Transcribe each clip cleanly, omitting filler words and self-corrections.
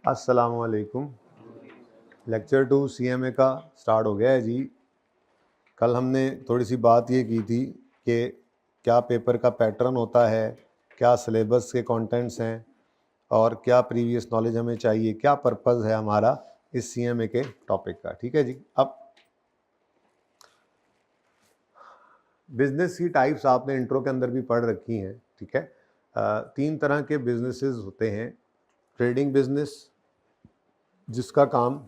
अस्सलाम वालेकुम। Lecture 2 CMA का स्टार्ट हो गया है जी। कल हमने थोड़ी सी बात ये की थी कि क्या पेपर का पैटर्न होता है, क्या सिलेबस के कंटेंट्स हैं और क्या प्रीवियस नॉलेज हमें चाहिए, क्या पर्पस है हमारा इस सीएमए के टॉपिक का। ठीक है जी। अब बिजनेस की टाइप्स आपने इंट्रो के अंदर भी पढ़ रखी हैं। ठीक है। 3 तरह के बिजनेसेस होते हैं। ट्रेडिंग बिजनेस, जिसका काम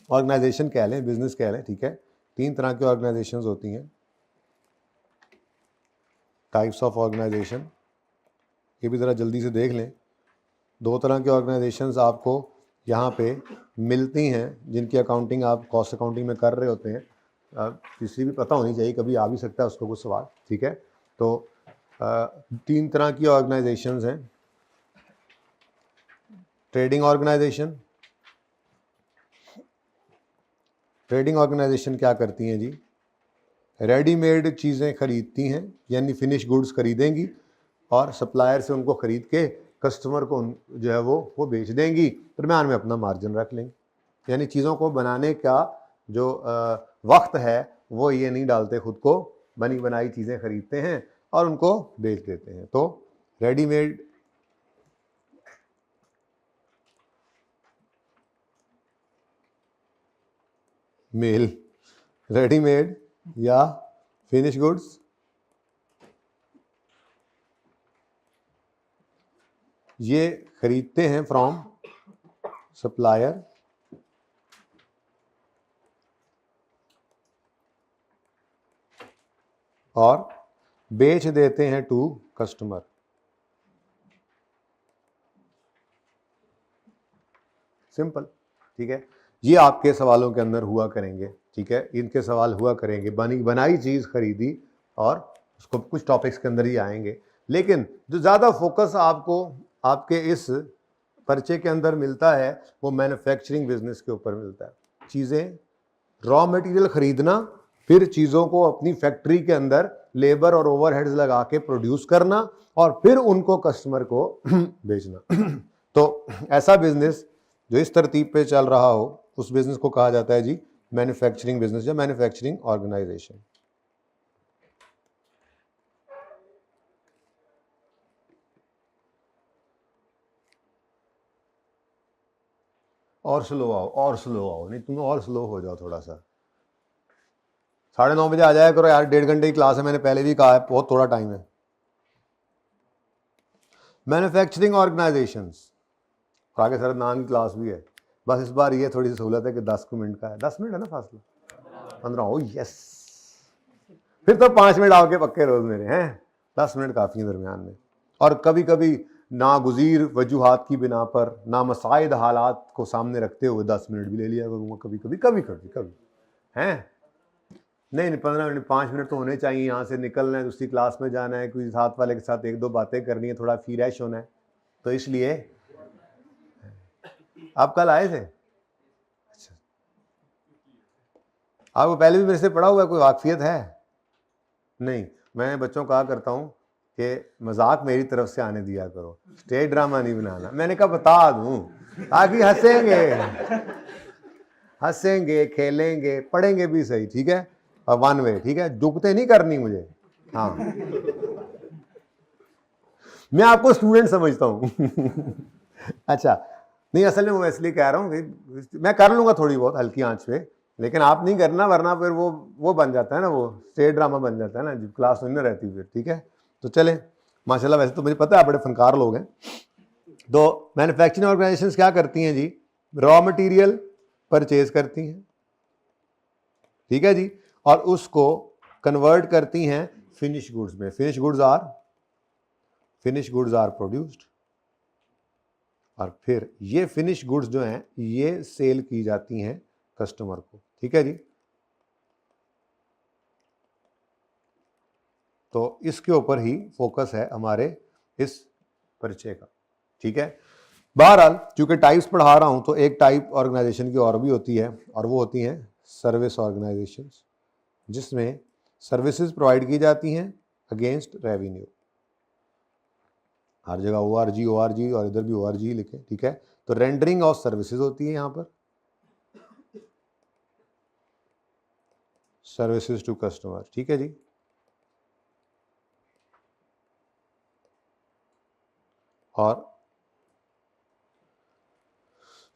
ऑर्गेनाइजेशन कह लें, बिजनेस कह लें। ठीक है। 3 तरह की ऑर्गेनाइजेशंस होती हैं, टाइप्स ऑफ ऑर्गेनाइजेशन। ये भी ज़रा जल्दी से देख लें। 2 तरह की ऑर्गेनाइजेशंस आपको यहाँ पे मिलती हैं, जिनकी अकाउंटिंग आप कॉस्ट अकाउंटिंग में कर रहे होते हैं। तीसरी भी पता होनी चाहिए, कभी आ भी सकता है उसको कुछ सवाल। ठीक है। तो 3 तरह की ऑर्गेनाइजेशंस हैं। Trading organisation. ट्रेडिंग ऑर्गेनाइजेशन क्या करती हैं जी? रेडीमेड चीज़ें खरीदती हैं, यानी फिनिश गुड्स खरीदेंगी और सप्लायर से उनको खरीद के कस्टमर को जो है वो बेच देंगी, दरम्यान में अपना मार्जिन रख लेंगे। यानी चीज़ों को बनाने का जो वक्त है वो ये नहीं डालते, खुद को बनी बनाई चीज़ें खरीदते हैं और उनको बेच देते हैं। तो रेडीमेड मेल, रेडीमेड या फिनिश गुड्स, ये खरीदते हैं फ्रॉम सप्लायर और बेच देते हैं टू कस्टमर। सिंपल। ठीक है। ये आपके सवालों के अंदर हुआ करेंगे। ठीक है। इनके सवाल हुआ करेंगे, बनी बनाई चीज़ खरीदी, और उसको कुछ टॉपिक्स के अंदर ही आएंगे। लेकिन जो ज़्यादा फोकस आपको आपके इस पर्चे के अंदर मिलता है वो मैन्युफैक्चरिंग बिजनेस के ऊपर मिलता है। चीज़ें, रॉ मटेरियल खरीदना, फिर चीज़ों को अपनी फैक्ट्री के अंदर लेबर और ओवरहेड्स लगा के प्रोड्यूस करना और फिर उनको कस्टमर को बेचना। तो ऐसा बिजनेस जो इस तरतीब पे चल रहा हो, उस बिजनेस को कहा जाता है जी मैन्युफैक्चरिंग बिजनेस या मैन्युफैक्चरिंग ऑर्गेनाइजेशन। और स्लो आओ, और स्लो आओ, नहीं तुम और स्लो हो जाओ थोड़ा सा। 9:30 बजे आ जाया करो यार, 1.5 घंटे की क्लास है, मैंने पहले भी कहा है, बहुत थोड़ा टाइम है। मैन्युफैक्चरिंग ऑर्गेनाइजेशंस, आगे सर नाम की क्लास भी है। बस इस बार ये थोड़ी सी सहूलत है कि 10 मिनट का है, 10 मिनट है ना फासला, 15। ओ यस, फिर तो 5 मिनट आओगे पक्के रोज मेरे हैं। 10 मिनट काफ़ी है दरमियान में। और कभी कभी नागुजीर वजूहात की बिना पर, नामसाइद हालात को सामने रखते हुए 10 मिनट भी ले लिया करूँगा कभी कभी कभी कभी कभी हैं। नहीं 15 मिनट, 5 मिनट तो होने चाहिए। यहाँ से निकलना है, दूसरी क्लास में जाना है, कोई साथ वाले के साथ 1-2 बातें करनी है, थोड़ा फ्रेश होना है। तो इसलिए आप कल आए थे? अच्छा, आपको पहले भी मेरे से पढ़ा हुआ है, कोई वाकफियत है? नहीं, मैं बच्चों को कहा करता हूँ कि मजाक मेरी तरफ से आने दिया करो, स्टेज ड्रामा नहीं बनाना। मैंने कहा बता दूं ताकि हंसेंगे, हंसेंगे, खेलेंगे, पढ़ेंगे भी सही। ठीक है। और 1 वे। ठीक है। जुगते नहीं करनी मुझे। हाँ, मैं आपको स्टूडेंट समझता हूँ। अच्छा, नहीं असल में मैं इसलिए कह रहा हूँ कि मैं कर लूंगा थोड़ी बहुत हल्की आंच पे, लेकिन आप नहीं करना, वरना फिर वो बन जाता है ना, वो स्टेज ड्रामा बन जाता है ना, जब क्लास नहीं रहती फिर। ठीक है। तो चले, माशाल्लाह, वैसे तो मुझे पता है आप बड़े फनकार लोग हैं। तो मैन्युफैक्चरिंग ऑर्गेनाइजेशंस क्या करती हैं जी? रॉ मटेरियल परचेज करती हैं, ठीक है जी, और उसको कन्वर्ट करती हैं फिनिश गुड्स में। फिनिश गुड्स आर प्रोड्यूस्ड, और फिर ये फिनिश गुड्स जो हैं ये सेल की जाती हैं कस्टमर को। ठीक है जी। तो इसके ऊपर ही फोकस है हमारे इस परिचय का। ठीक है। बहरहाल चूंकि टाइप्स पढ़ा रहा हूं तो एक टाइप ऑर्गेनाइजेशन की और भी होती है, और वो होती हैं सर्विस ऑर्गेनाइजेशंस, जिसमें सर्विसेज प्रोवाइड की जाती हैं अगेंस्ट रेवेन्यू। हर जगह ORG ORG और इधर भी ORG लिखें, ठीक है। तो रेंडरिंग ऑफ सर्विसेज होती है यहाँ पर, सर्विसेज टू कस्टमर, ठीक है जी। और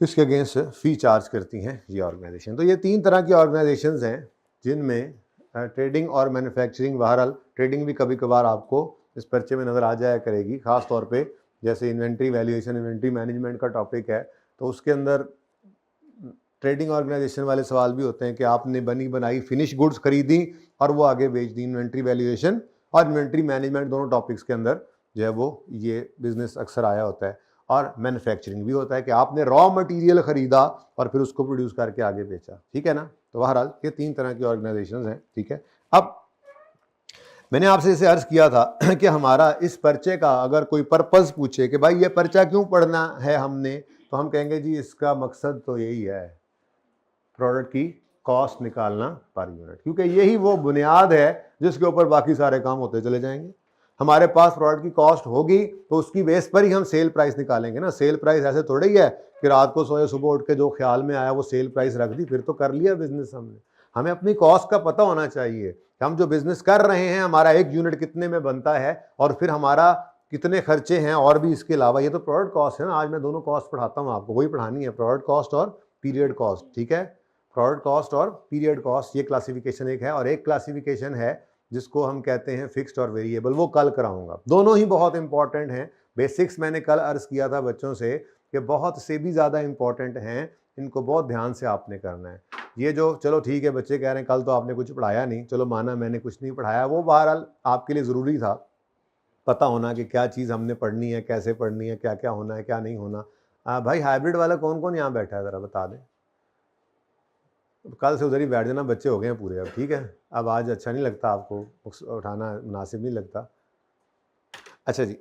इसके अगेंस्ट फी चार्ज करती हैं ये ऑर्गेनाइजेशन। तो ये 3 तरह की ऑर्गेनाइजेशंस हैं जिनमें ट्रेडिंग और मैन्युफैक्चरिंग, बहरहाल ट्रेडिंग भी कभी कभार आपको इस पर्चे में नज़र आ जाया करेगी, ख़ास तौर पे जैसे इन्वेंट्री वैल्यूएशन, इन्वेंट्री मैनेजमेंट का टॉपिक है, तो उसके अंदर ट्रेडिंग ऑर्गेनाइजेशन वाले सवाल भी होते हैं कि आपने बनी बनाई फिनिश गुड्स खरीदी और वो आगे बेच दी। इन्वेंट्री वैल्यूएशन और इन्वेंट्री मैनेजमेंट दोनों टॉपिक्स के अंदर जो है वो ये बिजनेस अक्सर आया होता है। और मैन्युफैक्चरिंग भी होता है कि आपने रॉ मटेरियल खरीदा और फिर उसको प्रोड्यूस करके आगे बेचा, ठीक है ना। तो बहरहाल ये 3 तरह की ऑर्गेनाइजेशंस हैं, ठीक है। अब मैंने आपसे इसे अर्ज किया था कि हमारा इस पर्चे का अगर कोई पर्पस पूछे कि भाई ये पर्चा क्यों पढ़ना है हमने, तो हम कहेंगे जी इसका मकसद तो यही है, प्रोडक्ट की कॉस्ट निकालना पर यूनिट, क्योंकि यही वो बुनियाद है जिसके ऊपर बाकी सारे काम होते चले जाएंगे। हमारे पास प्रोडक्ट की कॉस्ट होगी तो उसकी बेस पर ही हम सेल प्राइस निकालेंगे ना। सेल प्राइस ऐसे थोड़ा ही है कि रात को सोए सुबह उठ के जो ख्याल में आया वो सेल प्राइस रख दी, फिर तो कर लिया बिजनेस हमने। हमें अपनी कॉस्ट का पता होना चाहिए कि हम जो बिजनेस कर रहे हैं हमारा एक यूनिट कितने में बनता है और फिर हमारा कितने खर्चे हैं और भी इसके अलावा। ये तो प्रोडक्ट कॉस्ट है ना। आज मैं दोनों कॉस्ट पढ़ाता हूँ आपको, वही पढ़ानी है, प्रोडक्ट कॉस्ट और पीरियड कॉस्ट, ठीक है। प्रोडक्ट कॉस्ट और पीरियड कॉस्ट ये क्लासिफिकेशन एक है, और एक क्लासिफिकेशन है जिसको हम कहते हैं फिक्स्ड और वेरिएबल, वो कल कराऊंगा। दोनों ही बहुत इंपॉर्टेंट हैं। बेसिक्स मैंने कल अर्ज किया था बच्चों से कि बहुत से भी ज़्यादा इंपॉर्टेंट हैं, इनको बहुत ध्यान से आपने करना है। ये जो चलो ठीक है बच्चे कह रहे हैं कल तो आपने कुछ पढ़ाया नहीं, चलो माना मैंने कुछ नहीं पढ़ाया, वो बहरहाल आपके लिए ज़रूरी था पता होना कि क्या चीज़ हमने पढ़नी है, कैसे पढ़नी है, क्या क्या होना है, क्या नहीं होना। भाई हाइब्रिड वाला कौन कौन यहाँ बैठा है ज़रा बता दें। कल से उधर ही बैठ जाना, बच्चे हो गए हैं पूरे अब, ठीक है। अब आज अच्छा नहीं लगता आपको, उठाना मुनासिब नहीं लगता। अच्छा जी,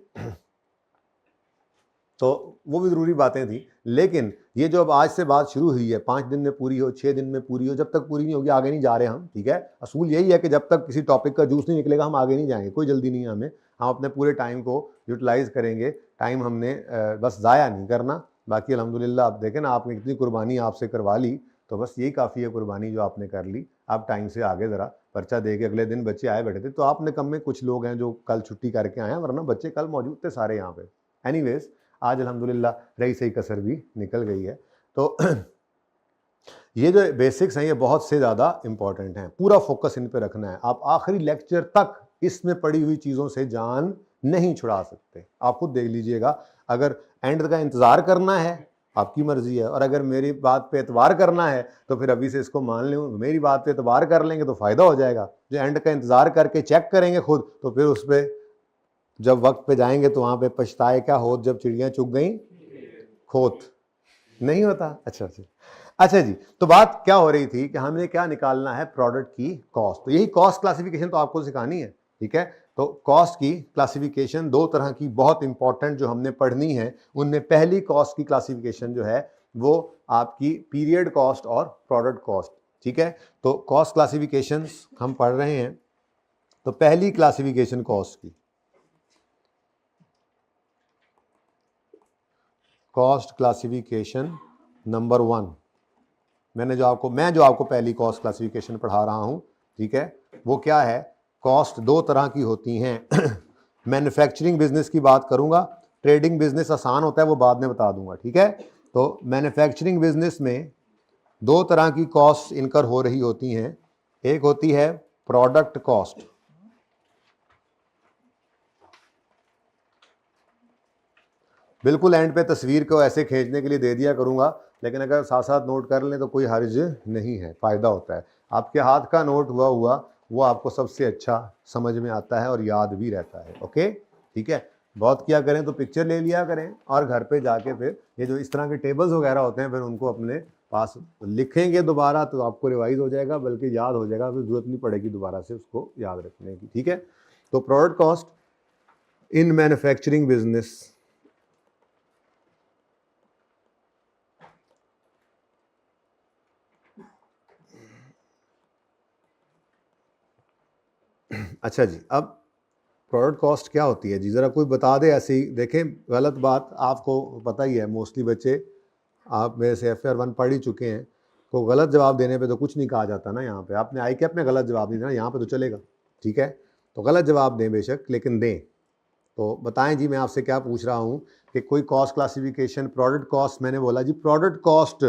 तो वो भी ज़रूरी बातें थी, लेकिन ये जो अब आज से बात शुरू हुई है 5 दिन में पूरी हो, 6 दिन में पूरी हो, जब तक पूरी नहीं होगी आगे नहीं जा रहे हम, ठीक है। असूल यही है कि जब तक किसी टॉपिक का जूस नहीं निकलेगा हम आगे नहीं जाएंगे, कोई जल्दी नहीं है हमें। हम अपने पूरे टाइम को यूटिलाइज करेंगे, टाइम हमने बस ज़ाया नहीं करना। बाकी अल्हम्दुलिल्लाह आप देखें ना, आपने कितनी कुर्बानी आपसे करवा ली, तो बस यही काफ़ी है कुर्बानी जो आपने कर ली। आप टाइम से आगे ज़रा पर्चा दे के अगले दिन बच्चे आए बैठे थे, तो आपने कम में कुछ लोग हैं जो कल छुट्टी करके आए हैं, वरना बच्चे कल मौजूद थे सारे यहाँ पे। एनीवेज आज अल्हम्दुलिल्लाह रही सही कसर भी निकल गई है। तो ये जो बेसिक्स हैं ये बहुत से ज़्यादा इंपॉर्टेंट हैं, पूरा फोकस इन पे रखना है। आप आखिरी लेक्चर तक इसमें पड़ी हुई चीज़ों से जान नहीं छुड़ा सकते। आप खुद देख लीजिएगा, अगर एंड का इंतज़ार करना है आपकी मर्जी है, और अगर मेरी बात पे एतबार करना है तो फिर अभी से इसको मान लें। मेरी बात पे एतबार कर लेंगे तो फ़ायदा हो जाएगा, जो एंड का इंतज़ार करके चेक करेंगे खुद, तो फिर उस पर जब वक्त पे जाएंगे तो वहाँ पे पछताए क्या होत जब चिड़ियाँ चुग गई खोत, नहीं होता। अच्छा अच्छा अच्छा जी, तो बात क्या हो रही थी कि हमने क्या निकालना है, प्रोडक्ट की कॉस्ट। तो यही कॉस्ट क्लासिफिकेशन तो आपको सिखानी है, ठीक है। तो कॉस्ट की क्लासिफिकेशन 2 तरह की बहुत इंपॉर्टेंट जो हमने पढ़नी है, उनमें पहली कॉस्ट की क्लासिफिकेशन जो है वो आपकी पीरियड कॉस्ट और प्रोडक्ट कॉस्ट, ठीक है। तो कॉस्ट क्लासिफिकेशन हम पढ़ रहे हैं। तो पहली क्लासिफिकेशन कॉस्ट की, कॉस्ट क्लासिफिकेशन नंबर 1, मैं जो आपको पहली कॉस्ट क्लासिफिकेशन पढ़ा रहा हूं, ठीक है। वो क्या है, कॉस्ट 2 तरह की होती हैं। मैन्युफैक्चरिंग बिजनेस की बात करूंगा, ट्रेडिंग बिजनेस आसान होता है वो बाद में बता दूंगा, ठीक है। तो मैन्युफैक्चरिंग बिजनेस में 2 तरह की कॉस्ट इनकर हो रही होती हैं। एक होती है प्रोडक्ट कॉस्ट, बिल्कुल एंड पे तस्वीर को ऐसे खींचने के लिए दे दिया करूंगा, लेकिन अगर साथ साथ नोट कर लें तो कोई हर्ज नहीं है, फ़ायदा होता है। आपके हाथ का नोट हुआ वो आपको सबसे अच्छा समझ में आता है और याद भी रहता है। ओके ठीक है, बहुत किया करें तो पिक्चर ले लिया करें, और घर पे जाके फिर ये जो इस तरह के टेबल्स वगैरह होते हैं फिर उनको अपने पास लिखेंगे दोबारा तो आपको रिवाइज हो जाएगा, बल्कि याद हो जाएगा, फिर जरूरत नहीं पड़ेगी दोबारा से उसको याद रखने की, ठीक है। तो product cost in manufacturing business, अच्छा जी, अब प्रोडक्ट कॉस्ट क्या होती है जी, ज़रा कोई बता दे ऐसे ही। देखें गलत बात आपको पता ही है, मोस्टली बच्चे आप मेरे से FR1 पढ़ ही चुके हैं, तो गलत जवाब देने पे तो कुछ नहीं कहा जाता ना। यहाँ पे आपने आई कैप में गलत जवाब नहीं देना, यहाँ पे तो चलेगा, ठीक है। तो गलत जवाब दें बेशक, लेकिन दें। तो बताएं जी, मैं आपसे क्या पूछ रहा हूँ कि कोई कॉस्ट क्लासिफिकेशन, प्रोडक्ट कॉस्ट, मैंने बोला जी प्रोडक्ट कॉस्ट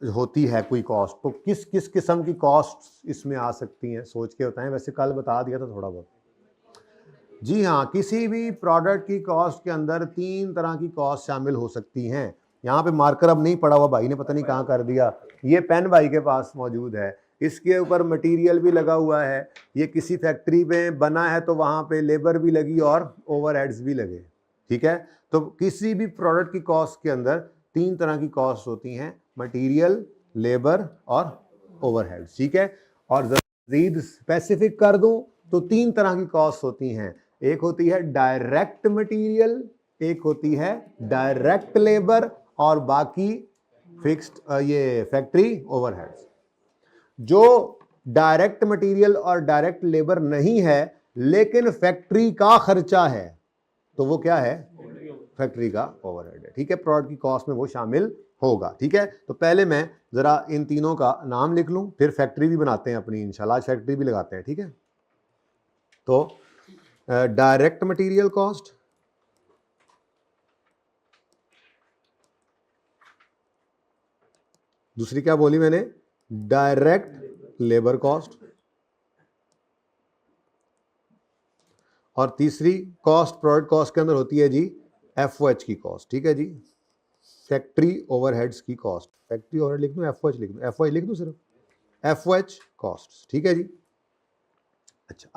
होती है कोई कॉस्ट, तो किस किस किस्म की कॉस्ट इसमें आ सकती हैं, सोच के बताएं। वैसे कल बता दिया था थोड़ा बहुत। जी हाँ, किसी भी प्रोडक्ट की कॉस्ट के अंदर 3 तरह की कॉस्ट शामिल हो सकती हैं। यहाँ पे मार्कर अब नहीं पड़ा हुआ, भाई ने पता नहीं कहाँ कर दिया, ये पेन भाई के पास मौजूद है, इसके ऊपर मटेरियल भी लगा हुआ है, ये किसी फैक्ट्री में बना है तो वहाँ पे लेबर भी लगी और ओवरहेड्स भी लगे, ठीक है। तो किसी भी प्रोडक्ट की कॉस्ट के अंदर 3 तरह की कॉस्ट होती हैं, मटीरियल, लेबर और ओवरहेड्स, ठीक है। और मज़ीद स्पेसिफिक कर दूँ तो 3 तरह की कॉस्ट होती हैं, एक होती है डायरेक्ट मटेरियल, एक होती है डायरेक्ट लेबर, और बाकी फिक्स्ड ये फैक्ट्री ओवरहेड्स। जो डायरेक्ट मटेरियल और डायरेक्ट लेबर नहीं है लेकिन फैक्ट्री का खर्चा है, तो वो क्या है, फैक्ट्री का ओवरहेड है, ठीक है। प्रोडक्ट की कॉस्ट में वो शामिल होगा, ठीक है। तो पहले मैं जरा इन तीनों का नाम लिख लूं, फिर फैक्ट्री भी बनाते हैं अपनी इंशाल्लाह, आज फैक्ट्री भी लगाते हैं, ठीक है। तो डायरेक्ट मटेरियल कॉस्ट, दूसरी क्या बोली मैंने, डायरेक्ट लेबर कॉस्ट, और तीसरी कॉस्ट प्रोडक्ट कॉस्ट के अंदर होती है जी FOH की कॉस्ट, ठीक है जी, फैक्ट्री ओवरहेड्स की कॉस्ट। फैक्ट्री ओवरहेड लिख दूं, FOH लिख दूं, FOH लिख दूं सिर्फ, FOH कॉस्ट, ठीक है जी। अच्छा,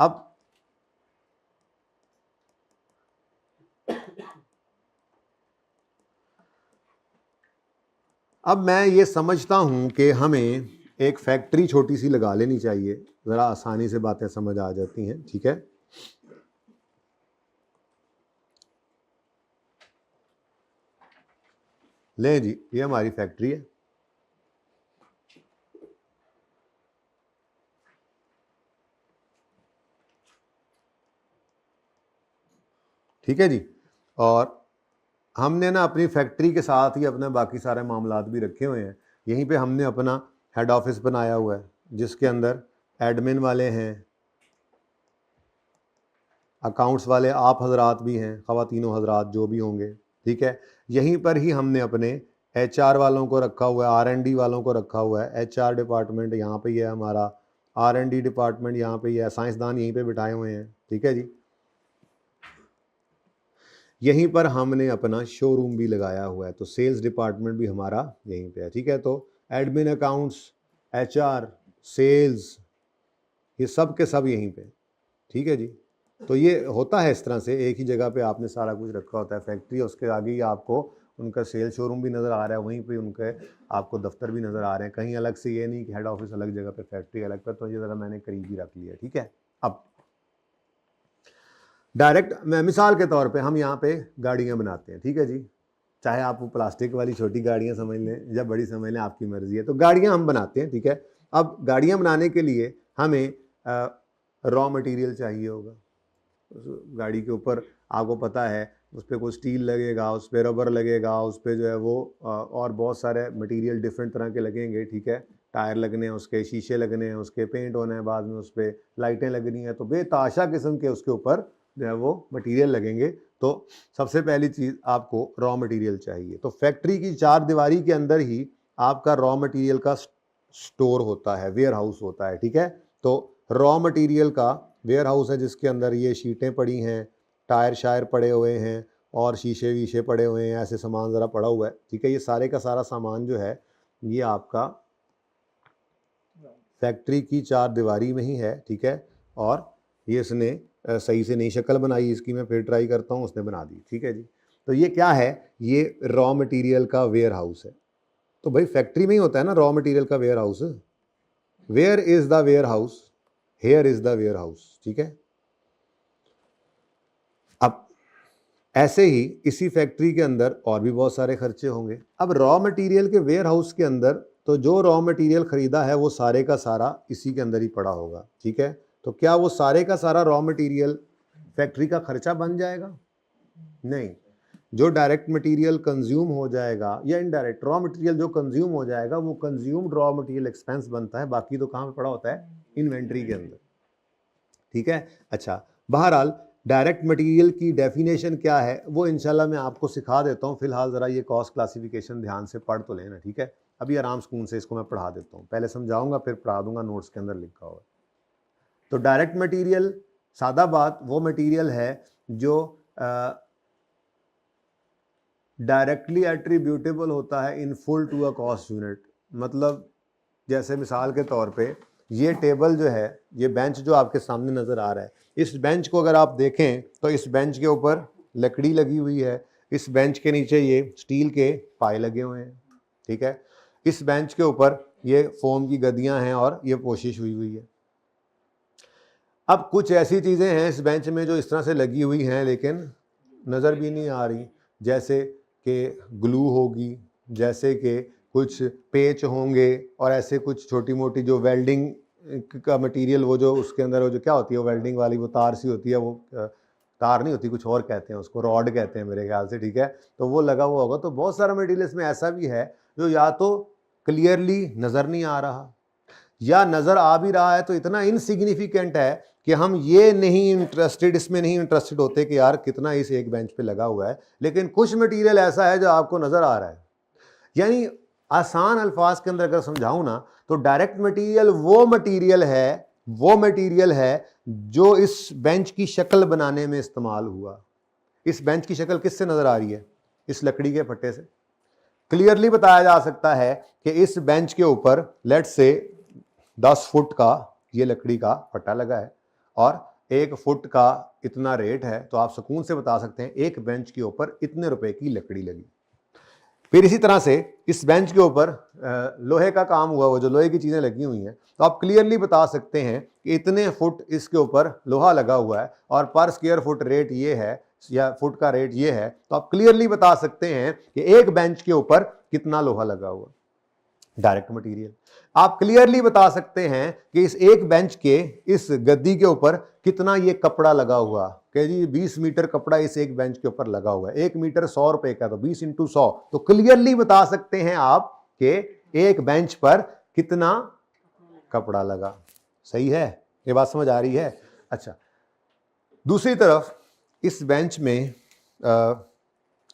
अब मैं ये समझता हूं कि हमें एक फैक्ट्री छोटी सी लगा लेनी चाहिए, ज़रा आसानी से बातें समझ आ जाती हैं, ठीक है। ले जी, ये हमारी फैक्ट्री है, ठीक है जी। और हमने ना अपनी फैक्ट्री के साथ ही अपने बाकी सारे मामलात भी रखे हुए हैं। यहीं पे हमने अपना हेड ऑफिस बनाया हुआ है जिसके अंदर एडमिन वाले हैं, अकाउंट्स वाले आप हजरात भी हैं, ख़वातीनों हजरात जो भी होंगे, ठीक है। यहीं पर ही हमने अपने HR वालों को रखा हुआ है, R&D वालों को रखा हुआ है। HR डिपार्टमेंट यहाँ पे ही है हमारा, R&D डिपार्टमेंट यहाँ पे ही है, साइंसदान यहीं पे बिठाए हुए हैं, ठीक है जी। यहीं पर हमने अपना शोरूम भी लगाया हुआ है, तो सेल्स डिपार्टमेंट भी हमारा यहीं पे है, ठीक है। तो एडमिन, अकाउंट्स, HR, सेल्स, ये सब के सब यहीं पे, ठीक है जी। तो ये होता है इस तरह से, एक ही जगह पे आपने सारा कुछ रखा होता है। फैक्ट्री, उसके आगे ही आपको उनका सेल्स शोरूम भी नज़र आ रहा है, वहीं पे उनके आपको दफ्तर भी नज़र आ रहे हैं, कहीं अलग से ये नहीं कि हेड ऑफिस अलग जगह पे फैक्ट्री अलग पे। तो ये ज़रा मैंने करीब ही रख लिया, ठीक है। अब डायरेक्ट, मैं मिसाल के तौर पे हम यहाँ पे गाड़ियाँ बनाते हैं, ठीक है जी, चाहे आप वो प्लास्टिक वाली छोटी गाड़ियाँ समझ लें या बड़ी समझ लें, आपकी मर्ज़ी है। तो गाड़ियाँ हम बनाते हैं, ठीक है। अब गाड़ियाँ बनाने के लिए हमें रॉ मटेरियल चाहिए होगा। गाड़ी के ऊपर आपको पता है उस पर कोई स्टील लगेगा, उस पर रबर लगेगा, उस पर जो है वो और बहुत सारे मटेरियल डिफरेंट तरह के लगेंगे, ठीक है। टायर लगने हैं, उसके शीशे लगने हैं, उसके पेंट होने हैं, बाद में उस पर लाइटें लगनी हैं, तो बेताशा किस्म के उसके ऊपर जो है वो मटेरियल लगेंगे। तो सबसे पहली चीज़ आपको रॉ मटेरियल चाहिए। तो फैक्ट्री की 4 दीवारी के अंदर ही आपका रॉ मटेरियल का स्टोर होता है, वेयर हाउस होता है, ठीक है। तो रॉ मटेरियल का वेयर हाउस है जिसके अंदर ये शीटें पड़ी हैं, टायर शायर पड़े हुए हैं और शीशे वीशे पड़े हुए हैं, ऐसे सामान ज़रा पड़ा हुआ है, ठीक है। ये सारे का सारा सामान जो है ये आपका फैक्ट्री की 4 दीवारी में ही है, ठीक है। और ये इसने सही से नहीं शक्ल बनाई इसकी, मैं फिर ट्राई करता हूँ, उसने बना दी, ठीक है जी। तो ये क्या है, ये रॉ मटेरियल का वेयर हाउस है। तो भाई फैक्ट्री में ही होता है ना रॉ मटेरियल का warehouse. Where is the warehouse, here is the warehouse, ठीक है। अब ऐसे ही इसी फैक्ट्री के अंदर और भी बहुत सारे खर्चे होंगे। अब रॉ मटेरियल के वेयर हाउस के अंदर तो जो रॉ मटेरियल खरीदा है वो सारे का सारा इसी के अंदर ही पड़ा होगा, ठीक है। तो क्या वो सारे का सारा रॉ मटेरियल फैक्ट्री का खर्चा बन जाएगा? नहीं। जो डायरेक्ट मटेरियल कंज्यूम हो जाएगा या इनडायरेक्ट रॉ मटेरियल जो कंज्यूम हो जाएगा वो कंज्यूम्ड रॉ मटेरियल एक्सपेंस बनता है, बाकी तो कहाँ पे पड़ा होता है? इन्वेंट्री के अंदर। ठीक है। अच्छा, बहरहाल डायरेक्ट मटेरियल की डेफिनेशन क्या है वो इंशाल्लाह मैं आपको सिखा देता हूँ। फिलहाल ज़रा ये कॉस्ट क्लासिफिकेशन ध्यान से पढ़ तो लेना, ठीक है। अभी आराम सुकून से इसको मैं पढ़ा देता हूँ, पहले समझाऊंगा फिर पढ़ा दूंगा, नोट्स के अंदर लिखा हुआ। तो डायरेक्ट मटेरियल, सादा बात, वो मटेरियल है जो डायरेक्टली एट्रीब्यूटेबल होता है in full to a cost unit. मतलब जैसे मिसाल के तौर पे ये टेबल जो है, ये बेंच जो आपके सामने नज़र आ रहा है, इस बेंच को अगर आप देखें तो इस बेंच के ऊपर लकड़ी लगी हुई है, इस बेंच के नीचे ये स्टील के पाए लगे हुए हैं, ठीक है। इस बेंच के ऊपर ये फोम की गद्दियां हैं और ये पोशिश हुई हुई है। अब कुछ ऐसी चीज़ें हैं इस बेंच में जो इस तरह से लगी हुई हैं लेकिन नज़र भी नहीं आ रही, जैसे कि ग्लू होगी, जैसे कि कुछ पेच होंगे और ऐसे कुछ छोटी मोटी जो वेल्डिंग का मटेरियल, वो जो उसके अंदर वो जो क्या होती है, वो वेल्डिंग वाली वो तार सी होती है, वो तार नहीं होती, कुछ और कहते हैं उसको, रॉड कहते हैं मेरे ख्याल से, ठीक है। तो वो लगा हुआ होगा। तो बहुत सारा मटेरियल इसमें ऐसा भी है जो या तो क्लियरली नज़र नहीं आ रहा, या नज़र आ भी रहा है तो इतना इनसिग्निफिकेंट है कि हम ये नहीं इंटरेस्टेड, इसमें नहीं इंटरेस्टेड होते कि यार कितना इस एक बेंच पे लगा हुआ है। लेकिन कुछ मटेरियल ऐसा है जो आपको नज़र आ रहा है। यानी आसान अल्फाज के अंदर अगर समझाऊं ना, तो डायरेक्ट मटेरियल वो मटेरियल है जो इस बेंच की शक्ल बनाने में इस्तेमाल हुआ। इस बेंच की शक्ल किससे नज़र आ रही है? इस लकड़ी के फट्टे से। क्लियरली बताया जा सकता है कि इस बेंच के ऊपर लेट्स से 10 फुट का ये लकड़ी का फट्टा लगा है और 1 फुट का इतना रेट है, तो आप सुकून से बता सकते हैं एक बेंच के ऊपर इतने रुपए की लकड़ी लगी। फिर इसी तरह से इस बेंच के ऊपर लोहे का काम हुआ, वो जो लोहे की चीज़ें लगी हुई हैं, तो आप क्लियरली बता सकते हैं कि इतने फुट इसके ऊपर लोहा लगा हुआ है और पर स्क्वायर फुट रेट ये है या फुट का रेट ये है। तो आप क्लियरली बता सकते हैं कि एक बेंच के ऊपर कितना लोहा लगा हुआ। डायरेक्ट मटेरियल आप क्लियरली बता सकते हैं कि इस एक बेंच के इस गद्दी के ऊपर कितना ये कपड़ा लगा हुआ, कि जी 20 मीटर कपड़ा इस एक बेंच के ऊपर लगा हुआ है, 1 मीटर 100 रुपए का, तो 20 × 100, तो क्लियरली बता सकते हैं आप कि एक बेंच पर कितना कपड़ा लगा। सही है? ये बात समझ आ रही है? अच्छा, दूसरी तरफ इस बेंच में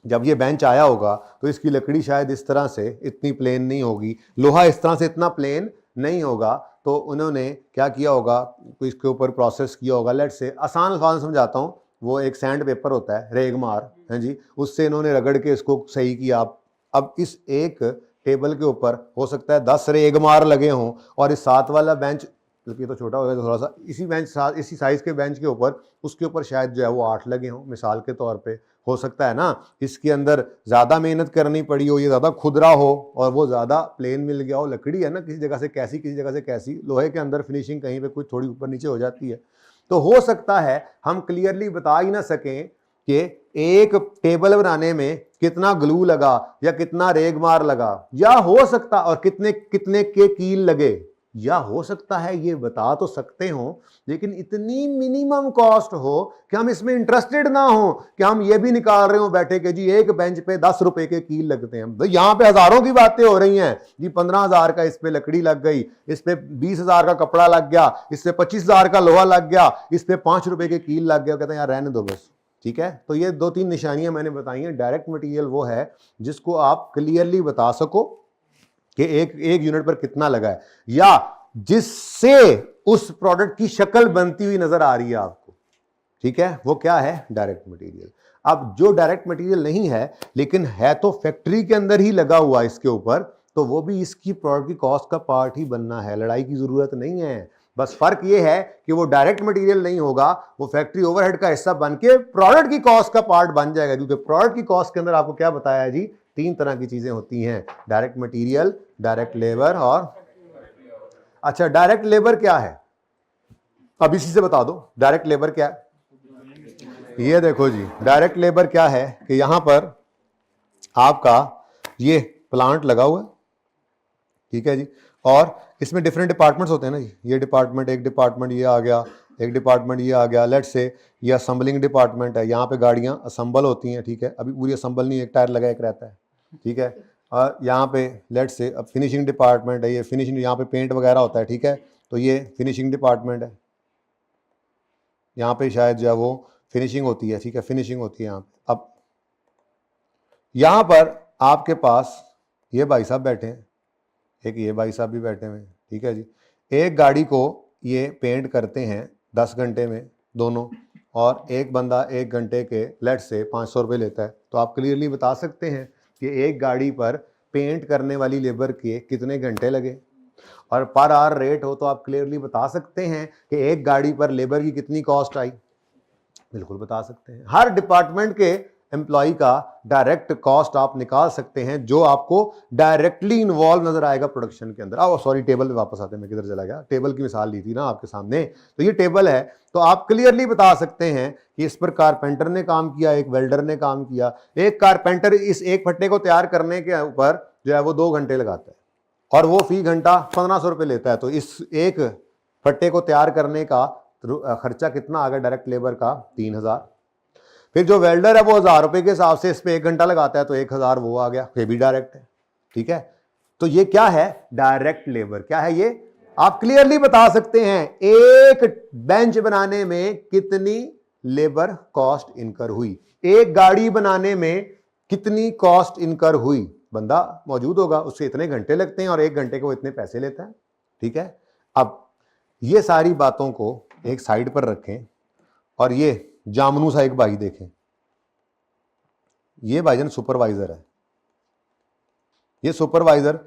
जब ये बेंच आया होगा तो इसकी लकड़ी शायद इस तरह से इतनी प्लेन नहीं होगी, लोहा इस तरह से इतना प्लेन नहीं होगा, तो उन्होंने क्या किया होगा, तो इसके ऊपर प्रोसेस किया होगा। लेट से आसान अल्फाज समझाता हूँ, वो एक सैंड पेपर होता है, रेगमार है जी, उससे इन्होंने रगड़ के इसको सही किया। अब इस एक टेबल के ऊपर हो सकता है 10 रेगमार लगे हों और इस साथ वाला बेंच, ये तो छोटा होगा, तो थोड़ा सा इसी साइज के बेंच के ऊपर उसके ऊपर शायद जो है वो 8 लगे हों, मिसाल के तौर पे हो सकता है ना। इसके अंदर ज़्यादा मेहनत करनी पड़ी हो, ये ज़्यादा खुदरा हो और वो ज़्यादा प्लेन मिल गया हो। लकड़ी है ना, किसी जगह से कैसी, किसी जगह से कैसी, लोहे के अंदर फिनिशिंग कहीं पे कुछ थोड़ी ऊपर नीचे हो जाती है। तो हो सकता है हम क्लियरली बता ही ना सकें कि एक टेबल बनाने में कितना ग्लू लगा या कितना रेगमार लगा, या हो सकता और कितने कितने के कील लगे, या हो सकता है ये बता तो सकते हो लेकिन इतनी मिनिमम कॉस्ट हो कि हम इसमें इंटरेस्टेड ना हो, कि हम ये भी निकाल रहे हो बैठे कि जी एक बेंच पे 10 रुपए के कील लगते हैं। भाई यहां पे हजारों की बातें हो रही हैं जी, 15,000 का इस पे लकड़ी लग गई, इस पे 20,000 का कपड़ा लग गया, इस पे 25,000 का लोहा लग गया, इस पे 5 रुपए के कील लग गया। कहते हैं यार रहने दो बस, ठीक है। तो ये 2-3 निशानियां मैंने बताई हैं। डायरेक्ट मटेरियल वो है जिसको आप क्लियरली बता सको कि एक यूनिट पर कितना लगा है, या जिससे उस प्रोडक्ट की शक्ल बनती हुई नजर आ रही है आपको, ठीक है, वो क्या है? Direct material. अब जो डायरेक्ट मटेरियल नहीं है लेकिन है तो फैक्ट्री के अंदर ही लगा हुआ इसके ऊपर, तो वो भी इसकी प्रोडक्ट की कॉस्ट का पार्ट ही बनना है, लड़ाई की जरूरत नहीं है। बस फर्क ये है कि वो डायरेक्ट मटेरियल नहीं होगा, वो फैक्ट्री ओवरहेड का हिस्सा बन के प्रोडक्ट की कॉस्ट का पार्ट बन जाएगा। क्योंकि प्रोडक्ट की कॉस्ट के अंदर आपको क्या बताया है जी, 3 तरह की चीजें होती हैं, डायरेक्ट मटेरियल, डायरेक्ट लेबर और अच्छा, डायरेक्ट लेबर क्या है? अब इसी से बता दो डायरेक्ट लेबर क्या है। ये देखो जी, डायरेक्ट लेबर क्या है कि यहां पर आपका ये प्लांट लगा हुआ है, ठीक है जी, और इसमें डिफरेंट डिपार्टमेंट्स होते हैं ना जी, ये डिपार्टमेंट, एक डिपार्टमेंट ये आ गया, एक डिपार्टमेंट ये आ गया, लेट्स से ये असेंबलिंग डिपार्टमेंट है, यहाँ पे गाड़ियाँ असेंबल होती हैं, ठीक है, अभी पूरी असेंबल नहीं, एक टायर लगा एक रहता है, ठीक है। और यहाँ पे लेट्स से अब फिनिशिंग डिपार्टमेंट है, ये फिनिशिंग, यहाँ पे पेंट वगैरह होता है, ठीक है, तो ये फिनिशिंग डिपार्टमेंट है, यहाँ पे शायद जो है वो फिनिशिंग होती है, ठीक है, फिनिशिंग होती है यहाँ पे। अब यहाँ पर आपके पास ये भाई साहब बैठे हैं, एक ये भाई साहब भी बैठे हुए हैं, ठीक है जी। एक गाड़ी को ये पेंट करते हैं 10 घंटे में दोनों, और एक बंदा 1 घंटे के लेट से 500 रुपये लेता है। तो आप क्लियरली बता सकते हैं कि एक गाड़ी पर पेंट करने वाली लेबर के कितने घंटे लगे, और पर आवर रेट हो तो आप क्लियरली बता सकते हैं कि एक गाड़ी पर लेबर की कितनी कॉस्ट आई, बिल्कुल बता सकते हैं। हर डिपार्टमेंट के एम्प्लॉय का डायरेक्ट कॉस्ट आप निकाल सकते हैं जो आपको डायरेक्टली इन्वॉल्व नजर आएगा प्रोडक्शन के अंदर। सॉरी, टेबल पे वापस आते हैं, मैं किधर चला गया, टेबल की मिसाल ली थी ना आपके सामने, तो ये टेबल है, तो आप क्लियरली बता सकते हैं कि इस पर कारपेंटर ने काम किया, एक वेल्डर ने काम किया। एक कारपेंटर इस एक फट्टे को तैयार करने के ऊपर जो है वो 2 घंटे लगाता है और वो फी घंटा 1500 रुपये लेता है, तो इस एक फट्टे को तैयार करने का खर्चा कितना आ गया डायरेक्ट लेबर का, 3000। फिर जो वेल्डर है वो 1000 रुपए के हिसाब से इस पे 1 घंटा लगाता है, तो 1000 वो आ गया, ये भी डायरेक्ट है, ठीक है। तो ये क्या है, डायरेक्ट लेबर। क्या है ये, आप क्लियरली बता सकते हैं एक बेंच बनाने में कितनी लेबर कॉस्ट इनकर हुई, एक गाड़ी बनाने में कितनी कॉस्ट इनकर हुई, बंदा मौजूद होगा, उससे इतने घंटे लगते हैं और 1 घंटे को इतने पैसे लेता है, ठीक है। अब ये सारी बातों को एक साइड पर रखें और ये जामनू सा एक भाई देखें, ये भाईजान सुपरवाइजर है, ये सुपरवाइजर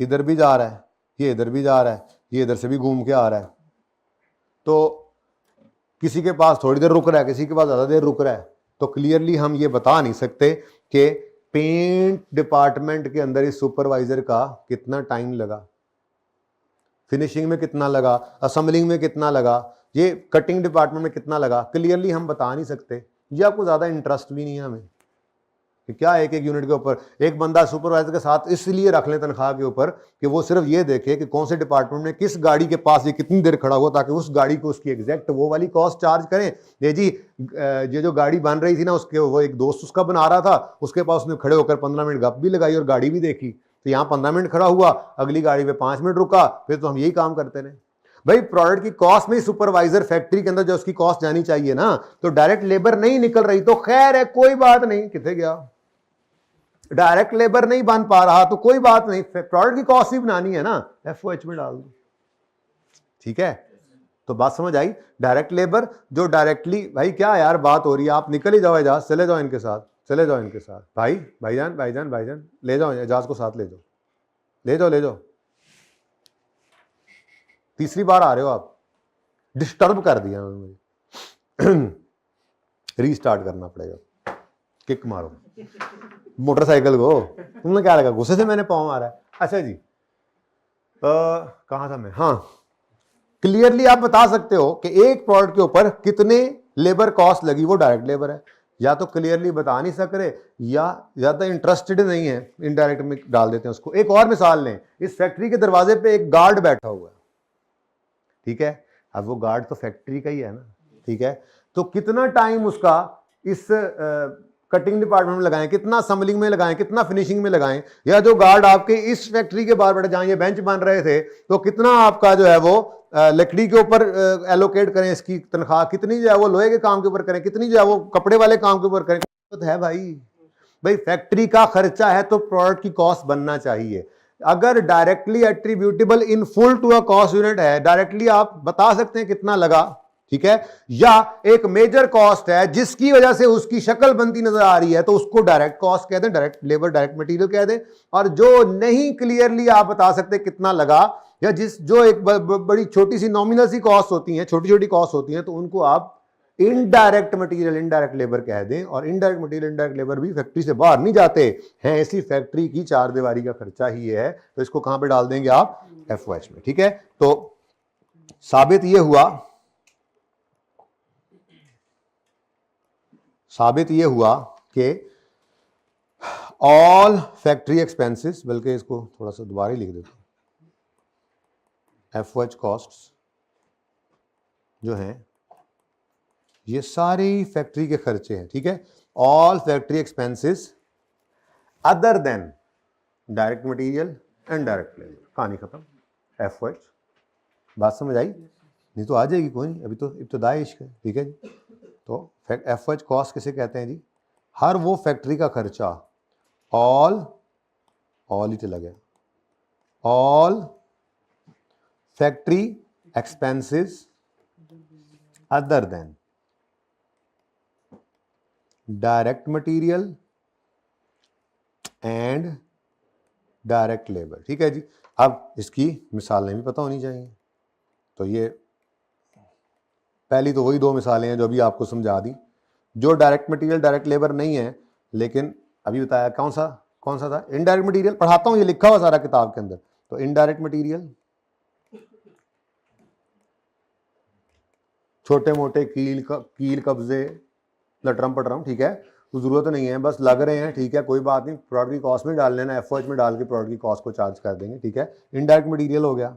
इधर भी जा रहा है, ये इधर भी जा रहा है, ये इधर से भी घूम के आ रहा है, तो किसी के पास थोड़ी देर रुक रहा है, किसी के पास ज्यादा देर रुक रहा है, तो क्लियरली हम ये बता नहीं सकते कि पेंट डिपार्टमेंट के अंदर इस सुपरवाइजर का कितना टाइम लगा, फिनिशिंग में कितना लगा, असेंबलिंग में कितना लगा, ये कटिंग डिपार्टमेंट में कितना लगा, क्लियरली हम बता नहीं सकते। ये आपको ज़्यादा इंटरेस्ट भी नहीं है हमें कि क्या एक एक यूनिट के ऊपर एक बंदा सुपरवाइजर के साथ इसलिए रख लें तनख्वाह के ऊपर कि वो सिर्फ ये देखे कि कौन से डिपार्टमेंट में किस गाड़ी के पास ये कितनी देर खड़ा हुआ, ताकि उस गाड़ी को उसकी एग्जैक्ट वो वाली कॉस्ट चार्ज करें। ये जी ये जो गाड़ी बन रही थी ना, उसके वो एक दोस्त उसका बना रहा था, उसके पास उसने खड़े होकर 15 मिनट गप भी लगाई और गाड़ी भी देखी, तो यहाँ 15 मिनट खड़ा हुआ, अगली गाड़ी पे 5 मिनट रुका, फिर तो हम यही काम करते रहे। भाई प्रोडक्ट की कॉस्ट में सुपरवाइजर फैक्ट्री के अंदर जो उसकी कॉस्ट जानी चाहिए ना, तो डायरेक्ट लेबर नहीं निकल रही तो खैर है, कोई बात नहीं, कितने गया, डायरेक्ट लेबर नहीं बन पा रहा तो कोई बात नहीं, प्रोडक्ट की कॉस्ट भी बनानी है ना, FOH में डाल दो, ठीक है। तो बात समझ आई, डायरेक्ट लेबर जो डायरेक्टली, भाई क्या यार बात हो रही है, आप निकल ही जाओ एजाज, चले जाओ इनके साथ, चले जाओ इनके साथ, भाईजान ले जाओ एजाज को साथ, ले जाओ। तीसरी बार आ रहे हो आप, डिस्टर्ब कर दिया मुझे। रीस्टार्ट करना पड़ेगा, किक मारो मोटरसाइकिल को, तुमने क्या लगा गुस्से से मैंने पाँव मारा है। अच्छा जी, कहाँ था मैं, हाँ, क्लियरली आप बता सकते हो कि एक प्रोडक्ट के ऊपर कितने लेबर कॉस्ट लगी, वो डायरेक्ट लेबर है। या तो क्लियरली बता नहीं सक रहे या ज्यादा इंटरेस्टेड नहीं है, इनडायरेक्ट में डाल देते हैं उसको। एक और मिसाल लें, इस फैक्ट्री के दरवाजे पे एक गार्ड बैठा हुआ है, ठीक है, अब वो गार्ड तो फैक्ट्री का ही है ना, ठीक है, तो कितना टाइम उसका इस कटिंग डिपार्टमेंट में लगाएं, कितना असेंबलिंग में लगाएं, कितना फिनिशिंग में लगाएं, या जो गार्ड आपके इस फैक्ट्री के बाहर बैठे जहां ये बेंच बन रहे थे, तो कितना आपका जो है वो लकड़ी के ऊपर एलोकेट करें, इसकी तनख्वाह कितनी जो है वो लोहे के काम के ऊपर करें, कितनी जो है वो कपड़े वाले काम के ऊपर करें, तो है भाई फैक्ट्री का खर्चा है तो प्रोडक्ट की कॉस्ट बनना चाहिए। अगर directly attributable in full to a cost unit है, डायरेक्टली आप बता सकते हैं कितना लगा, ठीक है, या एक मेजर कॉस्ट है जिसकी वजह से उसकी शक्ल बनती नजर आ रही है, तो उसको डायरेक्ट कॉस्ट कह दें, डायरेक्ट लेबर, डायरेक्ट मटेरियल कह दें। और जो नहीं क्लियरली आप बता सकते कितना लगा, या जो एक बड़ी छोटी सी नॉमिनल सी कॉस्ट होती है, छोटी छोटी कॉस्ट होती है, तो उनको आप इनडायरेक्ट मटेरियल, इनडायरेक्ट लेबर कह दें। और इनडायरेक्ट मटेरियल, इनडायरेक्ट लेबर भी फैक्ट्री से बाहर नहीं जाते हैं, इसी फैक्ट्री की चार दीवारी का खर्चा ही है, तो इसको कहां पे डाल देंगे आप, FOH में, ठीक है। तो साबित ये हुआ कि ऑल फैक्ट्री एक्सपेंसेस, बल्कि इसको थोड़ा सा दोबारा ही लिख देते हैं, FOH कॉस्ट्स जो हैं ये सारे फैक्ट्री के खर्चे हैं, ठीक है। All factory expenses other than direct material and direct labour, कहानी खत्म। FOH, बात समझ आई? नहीं तो आ जाएगी, कोई नहीं, अभी तो इब्तदाई इश्क है, ठीक है जी। तो FOH कॉस्ट किसे कहते हैं जी? हर वो फैक्ट्री का खर्चा, ऑल ही चला गया, all factory expenses other than direct material and direct labour, ठीक है जी। अब इसकी मिसालें भी पता होनी चाहिए। तो ये पहली तो वही 2 मिसालें हैं जो अभी आपको समझा दी, जो डायरेक्ट मटेरियल डायरेक्ट लेबर नहीं है, लेकिन अभी बताया कौन सा था? Indirect material. पढ़ाता हूं, ये लिखा हुआ सारा किताब के अंदर। तो इनडायरेक्ट मटेरियल, छोटे मोटे कील कब्जे लटरम पटरम, ठीक है, तो जरूरत नहीं है, बस लग रहे हैं, ठीक है, कोई बात नहीं, प्रोडक्ट की कॉस्ट में डाल लेना, FOH में डाल के प्रोडक्ट की कॉस्ट को चार्ज कर देंगे, ठीक है। इनडायरेक्ट मटेरियल हो गया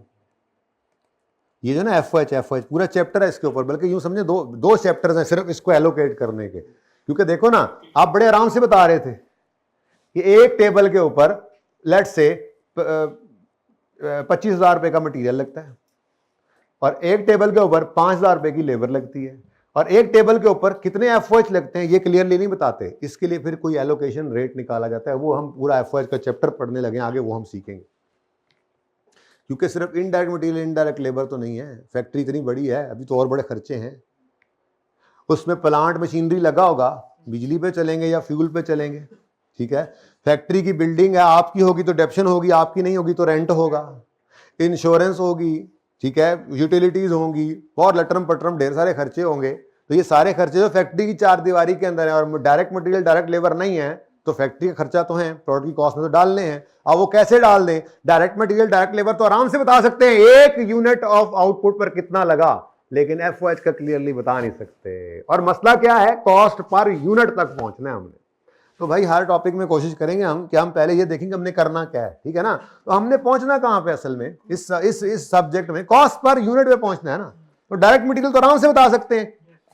ये जो ना FOH पूरा चैप्टर है इसके ऊपर, बल्कि यूं समझे दो चैप्टर्स हैं सिर्फ इसको एलोकेट करने के। क्योंकि देखो ना, आप बड़े आराम से बता रहे थे कि एक टेबल के ऊपर लेट से 25,000 रुपए का मटेरियल लगता है, और एक टेबल के ऊपर 5,000 रुपए की लेबर लगती है, और एक टेबल के ऊपर कितने FOH लगते हैं ये क्लियरली नहीं बताते। इसके लिए फिर कोई एलोकेशन रेट निकाला जाता है, वो हम पूरा FOH का चैप्टर पढ़ने लगे आगे, वो हम सीखेंगे। क्योंकि सिर्फ इनडायरेक्ट मटेरियल इनडायरेक्ट लेबर तो नहीं है, फैक्ट्री इतनी बड़ी है, अभी तो और बड़े खर्चे हैं। उसमें प्लांट मशीनरी लगा होगा, बिजली पे चलेंगे या फ्यूल पे चलेंगे, ठीक है। फैक्ट्री की बिल्डिंग है, आपकी होगी तो डेप्शन होगी, आपकी नहीं होगी तो रेंट होगा, इंश्योरेंस होगी, ठीक है, यूटिलिटीज होंगी, और लटरम पटरम ढेर सारे खर्चे होंगे। तो ये सारे खर्चे जो फैक्ट्री की 4 दीवारी के अंदर है, और डायरेक्ट मटेरियल डायरेक्ट लेबर नहीं है, तो फैक्ट्री का खर्चा तो है, प्रोडक्ट की कॉस्ट में तो डालने हैं। अब वो कैसे डाल दें? डायरेक्ट मटेरियल डायरेक्ट लेबर तो आराम से बता सकते हैं, एक यूनिट ऑफ आउटपुट पर कितना लगा, लेकिन FOH का क्लियरली बता नहीं सकते। और मसला क्या है? कॉस्ट पर यूनिट तक पहुंचना है हमने। तो भाई हर टॉपिक में कोशिश करेंगे हम कि हम पहले ये देखेंगे हमने करना क्या है, ठीक है ना। तो हमने पहुंचना कहां पे असल में, इस सब्जेक्ट में कॉस्ट पर यूनिट पे पहुंचना है ना। तो डायरेक्ट मटेरियल तो आराम से बता सकते हैं,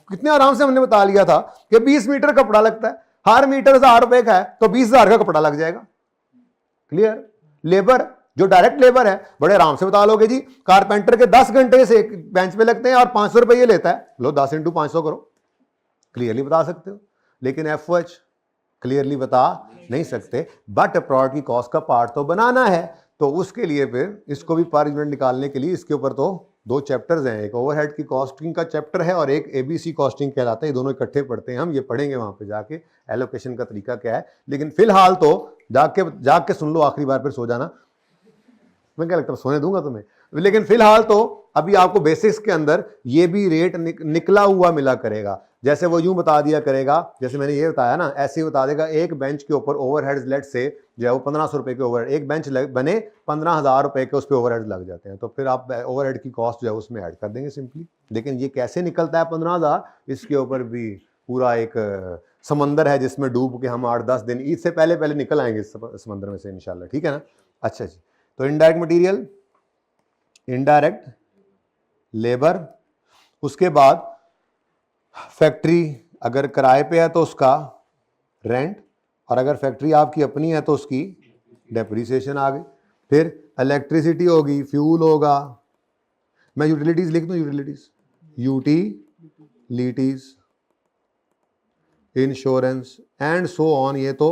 कितने आराम से हमने बता लिया था कि 20 मीटर कपड़ा लगता है, हर मीटर 1000 रुपए का है, तो 20,000 का कपड़ा लग जाएगा। क्लियर? लेबर जो डायरेक्ट लेबर है बड़े आराम से बता लोगे जी, कारपेंटर के 10 घंटे से एक बेंच पे लगते हैं और 500 रुपये लेता है, लो 10 × 500 करो, क्लियरली बता सकते हो। लेकिन FOH क्लियरली बता नहीं सकते, बट प्रोडक्ट की कॉस्ट का पार्ट तो बनाना है, तो उसके लिए फिर इसको भी पर यूनिट निकालने के लिए इसके ऊपर तो 2 चैप्टर्स हैं, एक ओवरहेड की कॉस्टिंग का चैप्टर है और एक ABC कॉस्टिंग कहलाता है। ये दोनों इकट्ठे पढ़ते हैं हम, ये पढ़ेंगे वहां पे जाके एलोकेशन का तरीका क्या है। लेकिन फिलहाल तो जाग के सुन लो, आखिरी बार फिर सो जाना, मैं क्या लगता है सोने दूंगा तुम्हें। लेकिन फिलहाल तो अभी आपको बेसिक्स के अंदर ये भी रेट निकला हुआ मिला करेगा। जैसे वो यूं बता दिया करेगा, जैसे मैंने ये बताया ना, ऐसे ही बता देगा एक बेंच के ऊपर ओवरहेड्स लेट से जो है वो 1500 रुपए के ओवरहेड, एक बेंच बने 15,000 रुपए के उस पर ओवरहेड्स लग जाते हैं, तो फिर आप ओवरहेड की कॉस्ट जो है उसमें ऐड कर देंगे सिंपली। लेकिन ये कैसे निकलता है 15,000, इसके ऊपर भी पूरा एक समंदर है जिसमें डूब के हम 8-10 दिन ईद से पहले निकल आएंगे इस समंदर में से इंशाल्लाह, ठीक है ना। अच्छा जी, तो इनडायरेक्ट मटीरियल, इनडायरेक्ट लेबर, उसके बाद फैक्ट्री अगर किराए पे है तो उसका रेंट, और अगर फैक्ट्री आपकी अपनी है तो उसकी डेप्रिसिएशन आ गई। फिर इलेक्ट्रिसिटी होगी, फ्यूल होगा, मैं यूटिलिटीज लिख दूं, utilities, insurance and so on. ये तो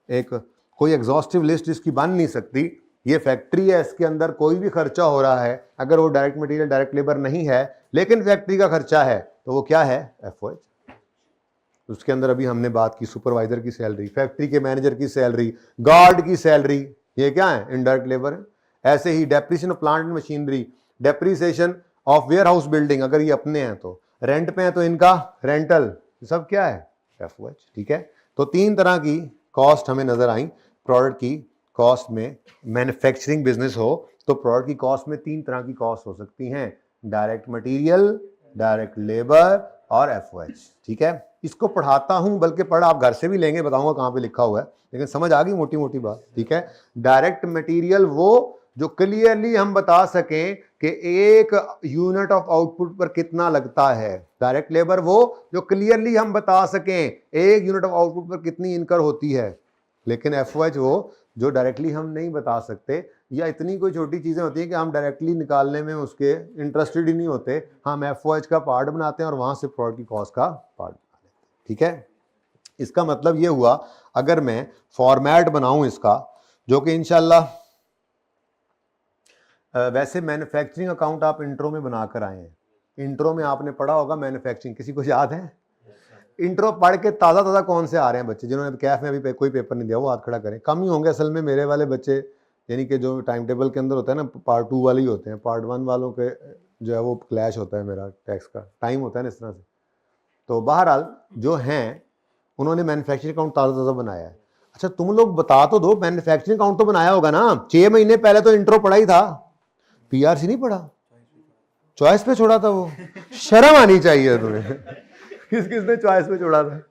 एक कोई एग्जॉस्टिव लिस्ट इसकी बन नहीं सकती। ये फैक्ट्री है, इसके अंदर कोई भी खर्चा हो रहा है, अगर वो डायरेक्ट मटेरियल डायरेक्ट लेबर नहीं है लेकिन फैक्ट्री का खर्चा है, तो वो क्या है? FOH। उसके अंदर अभी हमने बात की सुपरवाइजर की सैलरी, फैक्ट्री के मैनेजर की सैलरी, गार्ड की सैलरी, ये क्या है? इनडायरेक्ट लेबर है। ऐसे ही depreciation of plant and machinery, depreciation of warehouse building, अगर ये अपने हैं तो, रेंट पे है तो इनका रेंटल, सब क्या है? FOH, ठीक है। तो 3 तरह की कॉस्ट हमें नजर आई प्रोडक्ट की कॉस्ट में। मैन्युफैक्चरिंग बिजनेस हो तो प्रोडक्ट की कॉस्ट में 3 तरह की कॉस्ट हो सकती हैं, डायरेक्ट मटेरियल, डायरेक्ट लेबर और FOH, ठीक है। इसको पढ़ाता हूं, बल्कि पढ़ आप घर से भी लेंगे, बताऊंगा कहां पे लिखा हुआ है, लेकिन समझ आ गई मोटी मोटी बात, ठीक है। डायरेक्ट मटेरियल वो जो क्लियरली हम बता सकें कि एक यूनिट ऑफ आउटपुट पर कितना लगता है। डायरेक्ट लेबर वो जो क्लियरली हम बता सकें एक यूनिट ऑफ आउटपुट पर कितनी इनकर होती है। लेकिन एफओएच वो जो डायरेक्टली हम नहीं बता सकते, या इतनी कोई छोटी चीजें होती हैं कि हम डायरेक्टली निकालने में उसके इंटरेस्टेड ही नहीं होते, हम एफओएच का पार्ट बनाते हैं और वहां से प्रोडक्ट की कॉस्ट का पार्ट बना लेते हैं। ठीक है, इसका मतलब ये हुआ अगर मैं फॉर्मेट बनाऊं इसका, जो कि इंशाल्लाह वैसे मैन्युफैक्चरिंग अकाउंट आप इंट्रो में बनाकर आए हैं। इंट्रो में आपने पढ़ा होगा मैन्युफैक्चरिंग, किसी को याद है? इंट्रो पढ़ के ताज़ा ताज़ा कौन से आ रहे हैं बच्चे जिन्होंने कैफ में अभी कोई पेपर नहीं दिया, वो हाथ खड़ा करें। कम ही होंगे असल में मेरे वाले बच्चे, यानी कि जो टाइम टेबल के अंदर होता है ना, पार्ट 2 वाले ही होते हैं। पार्ट 1 वालों के जो है वो क्लैश होता है, मेरा टैक्स का टाइम होता है ना इस तरह से। तो बहरहाल जो हैं उन्होंने मैन्युफैक्चरिंग अकाउंट ताज़ा ताज़ा बनाया है। अच्छा तुम लोग बता तो दो, मैन्युफैक्चरिंग अकाउंट तो बनाया होगा ना? 6 महीने पहले तो इंट्रो पढ़ा ही था, पीआरसी नहीं पढ़ा, चॉइस पे छोड़ा था वो। शर्म आनी चाहिए तुम्हें। किसने चॉइस पे छोड़ा था?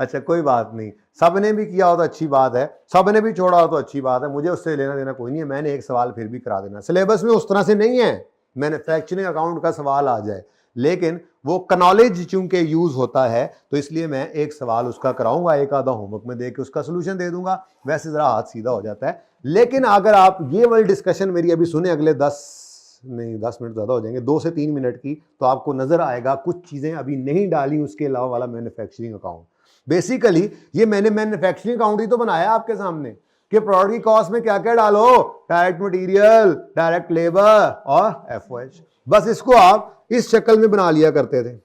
अच्छा कोई बात नहीं, सबने भी किया हो तो अच्छी बात है, सबने भी छोड़ा हो तो अच्छी बात है, मुझे उससे लेना देना कोई नहीं है। मैंने एक सवाल फिर भी करा देना, सिलेबस में उस तरह से नहीं है मैन्युफैक्चरिंग अकाउंट का सवाल आ जाए, लेकिन वो कनॉलेज चूंकि यूज होता है तो इसलिए मैं एक सवाल उसका कराऊंगा, एक आधा होमवर्क में दे के उसका सोल्यूशन दे दूंगा, वैसे जरा हाथ सीधा हो जाता है। लेकिन अगर आप ये वाली डिस्कशन मेरी अभी सुने अगले 10 मिनट ज़्यादा हो जाएंगे, 2 से 3 मिनट की, तो आपको नजर आएगा कुछ चीज़ें अभी नहीं डाली उसके अलावा वाला मैन्युफैक्चरिंग अकाउंट। बेसिकली ये मैंने मैन्युफैक्चरिंग अकाउंट ही तो बनाया आपके सामने कि प्रोडक्ट की कॉस्ट में क्या क्या डालो, डायरेक्ट मटेरियल, डायरेक्ट लेबर और एफओएच। बस इसको आप इस शक्ल में बना लिया करते थे।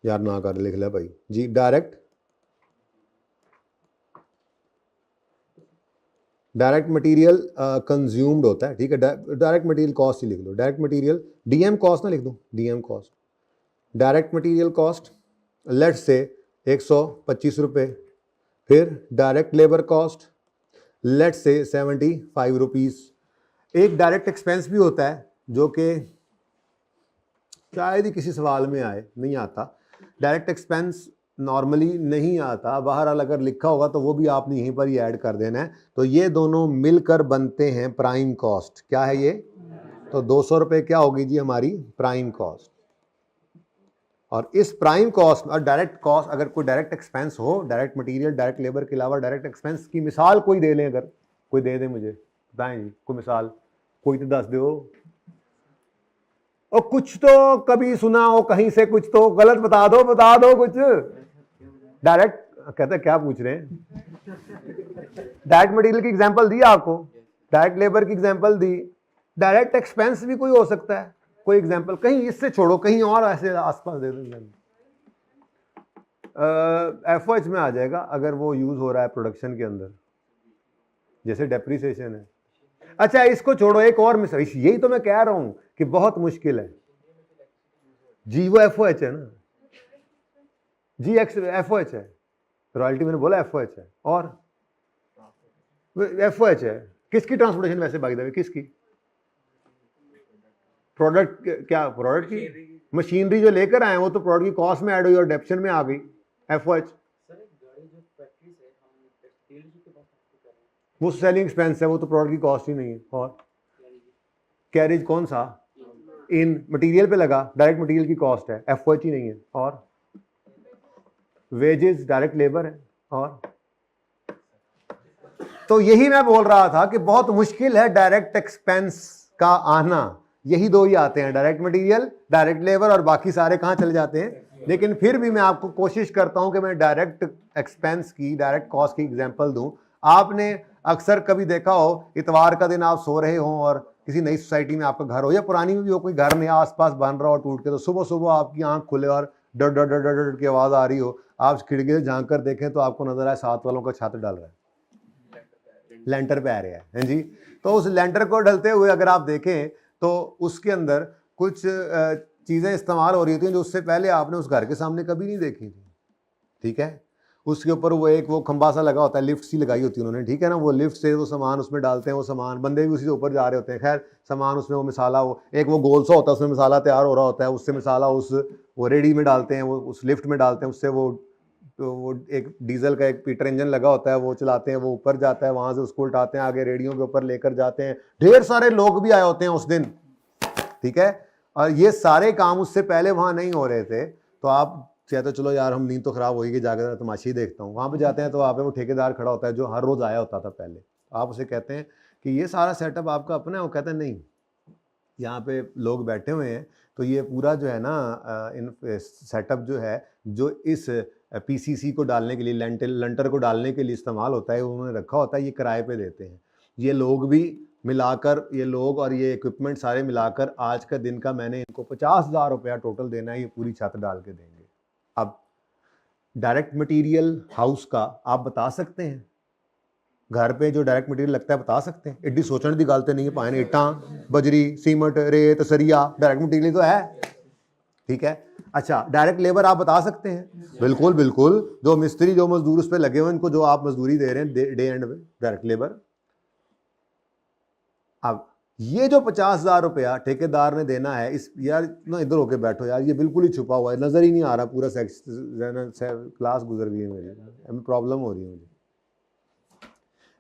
यार ना कर लिख ले भाई जी, डायरेक्ट मटेरियल कंज्यूम्ड होता है, ठीक है, डायरेक्ट मटेरियल कॉस्ट ही लिख लो, डायरेक्ट मटेरियल डीएम कॉस्ट ना लिख दो, DM cost, direct material cost let's 125 रुपये, फिर डायरेक्ट लेबर कॉस्ट लेट से 75 रुपीज़। एक डायरेक्ट एक्सपेंस भी होता है जो कि शायद ही किसी सवाल में आए, नहीं आता, डायरेक्ट एक्सपेंस नॉर्मली नहीं आता, बहरहाल अगर लिखा होगा तो वो भी आपने यहीं पर ही ऐड कर देना है। तो ये दोनों मिलकर बनते हैं प्राइम कॉस्ट। क्या है ये? तो 200 रुपये क्या होगी जी हमारी प्राइम कॉस्ट। और इस प्राइम कॉस्ट और डायरेक्ट कॉस्ट, अगर कोई डायरेक्ट एक्सपेंस हो, डायरेक्ट मटेरियल डायरेक्ट लेबर के अलावा डायरेक्ट एक्सपेंस की मिसाल कोई दे लें, अगर कोई दे दे मुझे, बताएं जी कोई मिसाल, कोई तो दस दो। और कुछ तो कभी सुना हो कहीं से, कुछ तो गलत बता दो कुछ। डायरेक्ट कहते क्या पूछ रहे हैं? डायरेक्ट मटेरियल की एग्जांपल दी आपको, डायरेक्ट लेबर की एग्जांपल दी, डायरेक्ट एक्सपेंस भी कोई हो सकता है, कोई एग्जांपल कहीं इससे छोड़ो, कहीं और ऐसे आसपास दे दो। एफओएच में आ जाएगा अगर वो यूज हो रहा है प्रोडक्शन के अंदर, जैसे डेप्रिसिएशन है। अच्छा इसको छोड़ो, एक और मिसाल, यही तो मैं कह रहा हूं कि बहुत मुश्किल है जी। वो एफओएच है ना जी, एक्स एफओएच है, रॉयल्टी मैंने बोला एफओएच है, और एफओएच है। किसकी ट्रांसपोर्टेशन वैसे बाय द वे, किसकी? प्रोडक्ट, क्या प्रोडक्ट की मशीनरी जो लेकर आए वो तो प्रोडक्ट की कॉस्ट में ऐड हुई और डेप्शन में आ गई एफओएच। वो सेलिंग एक्सपेंस है, वो तो प्रोडक्ट की कॉस्ट ही नहीं है। और कैरेज कौन सा? इन मटेरियल पे लगा, डायरेक्ट मटेरियल की कॉस्ट है, एफओएच ही नहीं है। और वेजेस डायरेक्ट लेबर है। और तो यही मैं बोल रहा था कि बहुत मुश्किल है डायरेक्ट एक्सपेंस का आना, यही दो ही आते हैं, डायरेक्ट मटेरियल, डायरेक्ट लेबर, और बाकी सारे कहां चले जाते हैं। लेकिन फिर भी मैं आपको कोशिश करता हूं कि मैं डायरेक्ट एक्सपेंस की, डायरेक्ट कॉस्ट की एग्जांपल दूं। आपने अक्सर कभी देखा हो, इतवार का दिन आप सो रहे हो और किसी नई सोसाइटी में आपका घर हो, या पुरानी में भी हो, कोई घर नया आसपास बन रहा हो टूट के, तो सुबह सुबह आपकी आंख खुले और डर डर डर डर डर की आवाज आ रही हो, आप खिड़की से झांक कर देखें तो आपको नजर आए साथ वालों का छत डल रहा है, लेंटर पे आ रहा है जी। तो उस लेंटर को ढलते हुए अगर आप देखें तो उसके अंदर कुछ चीज़ें इस्तेमाल हो रही थी जो उससे पहले आपने उस घर के सामने कभी नहीं देखी थी, ठीक है। उसके ऊपर वो खंबा सा लगा होता है, लिफ्ट सी लगाई होती है उन्होंने, ठीक है ना, वो लिफ्ट से वो सामान उसमें डालते हैं, वो सामान बंदे भी उसी से ऊपर जा रहे होते हैं। खैर सामान उसमें, वो मिसाला, वो एक वो गोल सा होता है, उसमें मिसाला तैयार हो रहा होता है, उससे मिसाला वो रेडी में डालते हैं, वो उस लिफ्ट में डालते हैं, उससे वो तो वो एक डीजल का एक पीटर इंजन लगा होता है, वो चलाते हैं, वो ऊपर जाता है, वहां से उसको उठाते हैं, आगे रेडियो के ऊपर लेकर जाते हैं। ढेर सारे लोग भी आए होते हैं उस दिन, ठीक है, और ये सारे काम उससे पहले वहां नहीं हो रहे थे। तो आप कहते चलो यार हम नींद तो खराब होगी, जाकर तमाशी देखता हूँ। वहां पे जाते हैं तो वहां पे वो ठेकेदार खड़ा होता है जो हर रोज आया होता था पहले। आप उसे कहते हैं कि ये सारा सेटअप आपका अपना है? वो कहते हैं नहीं, यहाँ पे लोग बैठे हुए हैं, तो ये पूरा जो है ना इन सेटअप जो है, जो इस पीसीसी को डालने के लिए, लंटर को डालने के लिए इस्तेमाल होता है, उन्होंने रखा होता है, ये किराए पे देते हैं। ये लोग भी मिलाकर, ये लोग और ये इक्विपमेंट सारे मिलाकर आज का दिन का मैंने इनको 50,000 रुपया टोटल देना है, ये पूरी छत डाल के देंगे। अब डायरेक्ट मटेरियल हाउस का आप बता सकते हैं, घर पे जो डायरेक्ट मटेरियल लगता है बता सकते हैं? एड्डी सोचने की गल तो नहीं है, भाएं इट्टां बजरी सीमेंट रेत सरिया डायरेक्ट मटेरियल तो है, ठीक है। अच्छा, डायरेक्ट लेबर आप बता सकते हैं? बिल्कुल बिल्कुल, जो मिस्त्री जो मजदूर उस पर लगे हुए इनको जो आप मजदूरी दे रहे हैं डे एंड में, डायरेक्ट लेबर। अब ये जो 50,000 रुपया ठेकेदार ने देना है, इस यार ना इधर होके बैठो यार, ये बिल्कुल ही छुपा हुआ है, नजर ही नहीं आ रहा, पूरा क्लास गुजर गई है मेरी, प्रॉब्लम हो रही है मुझे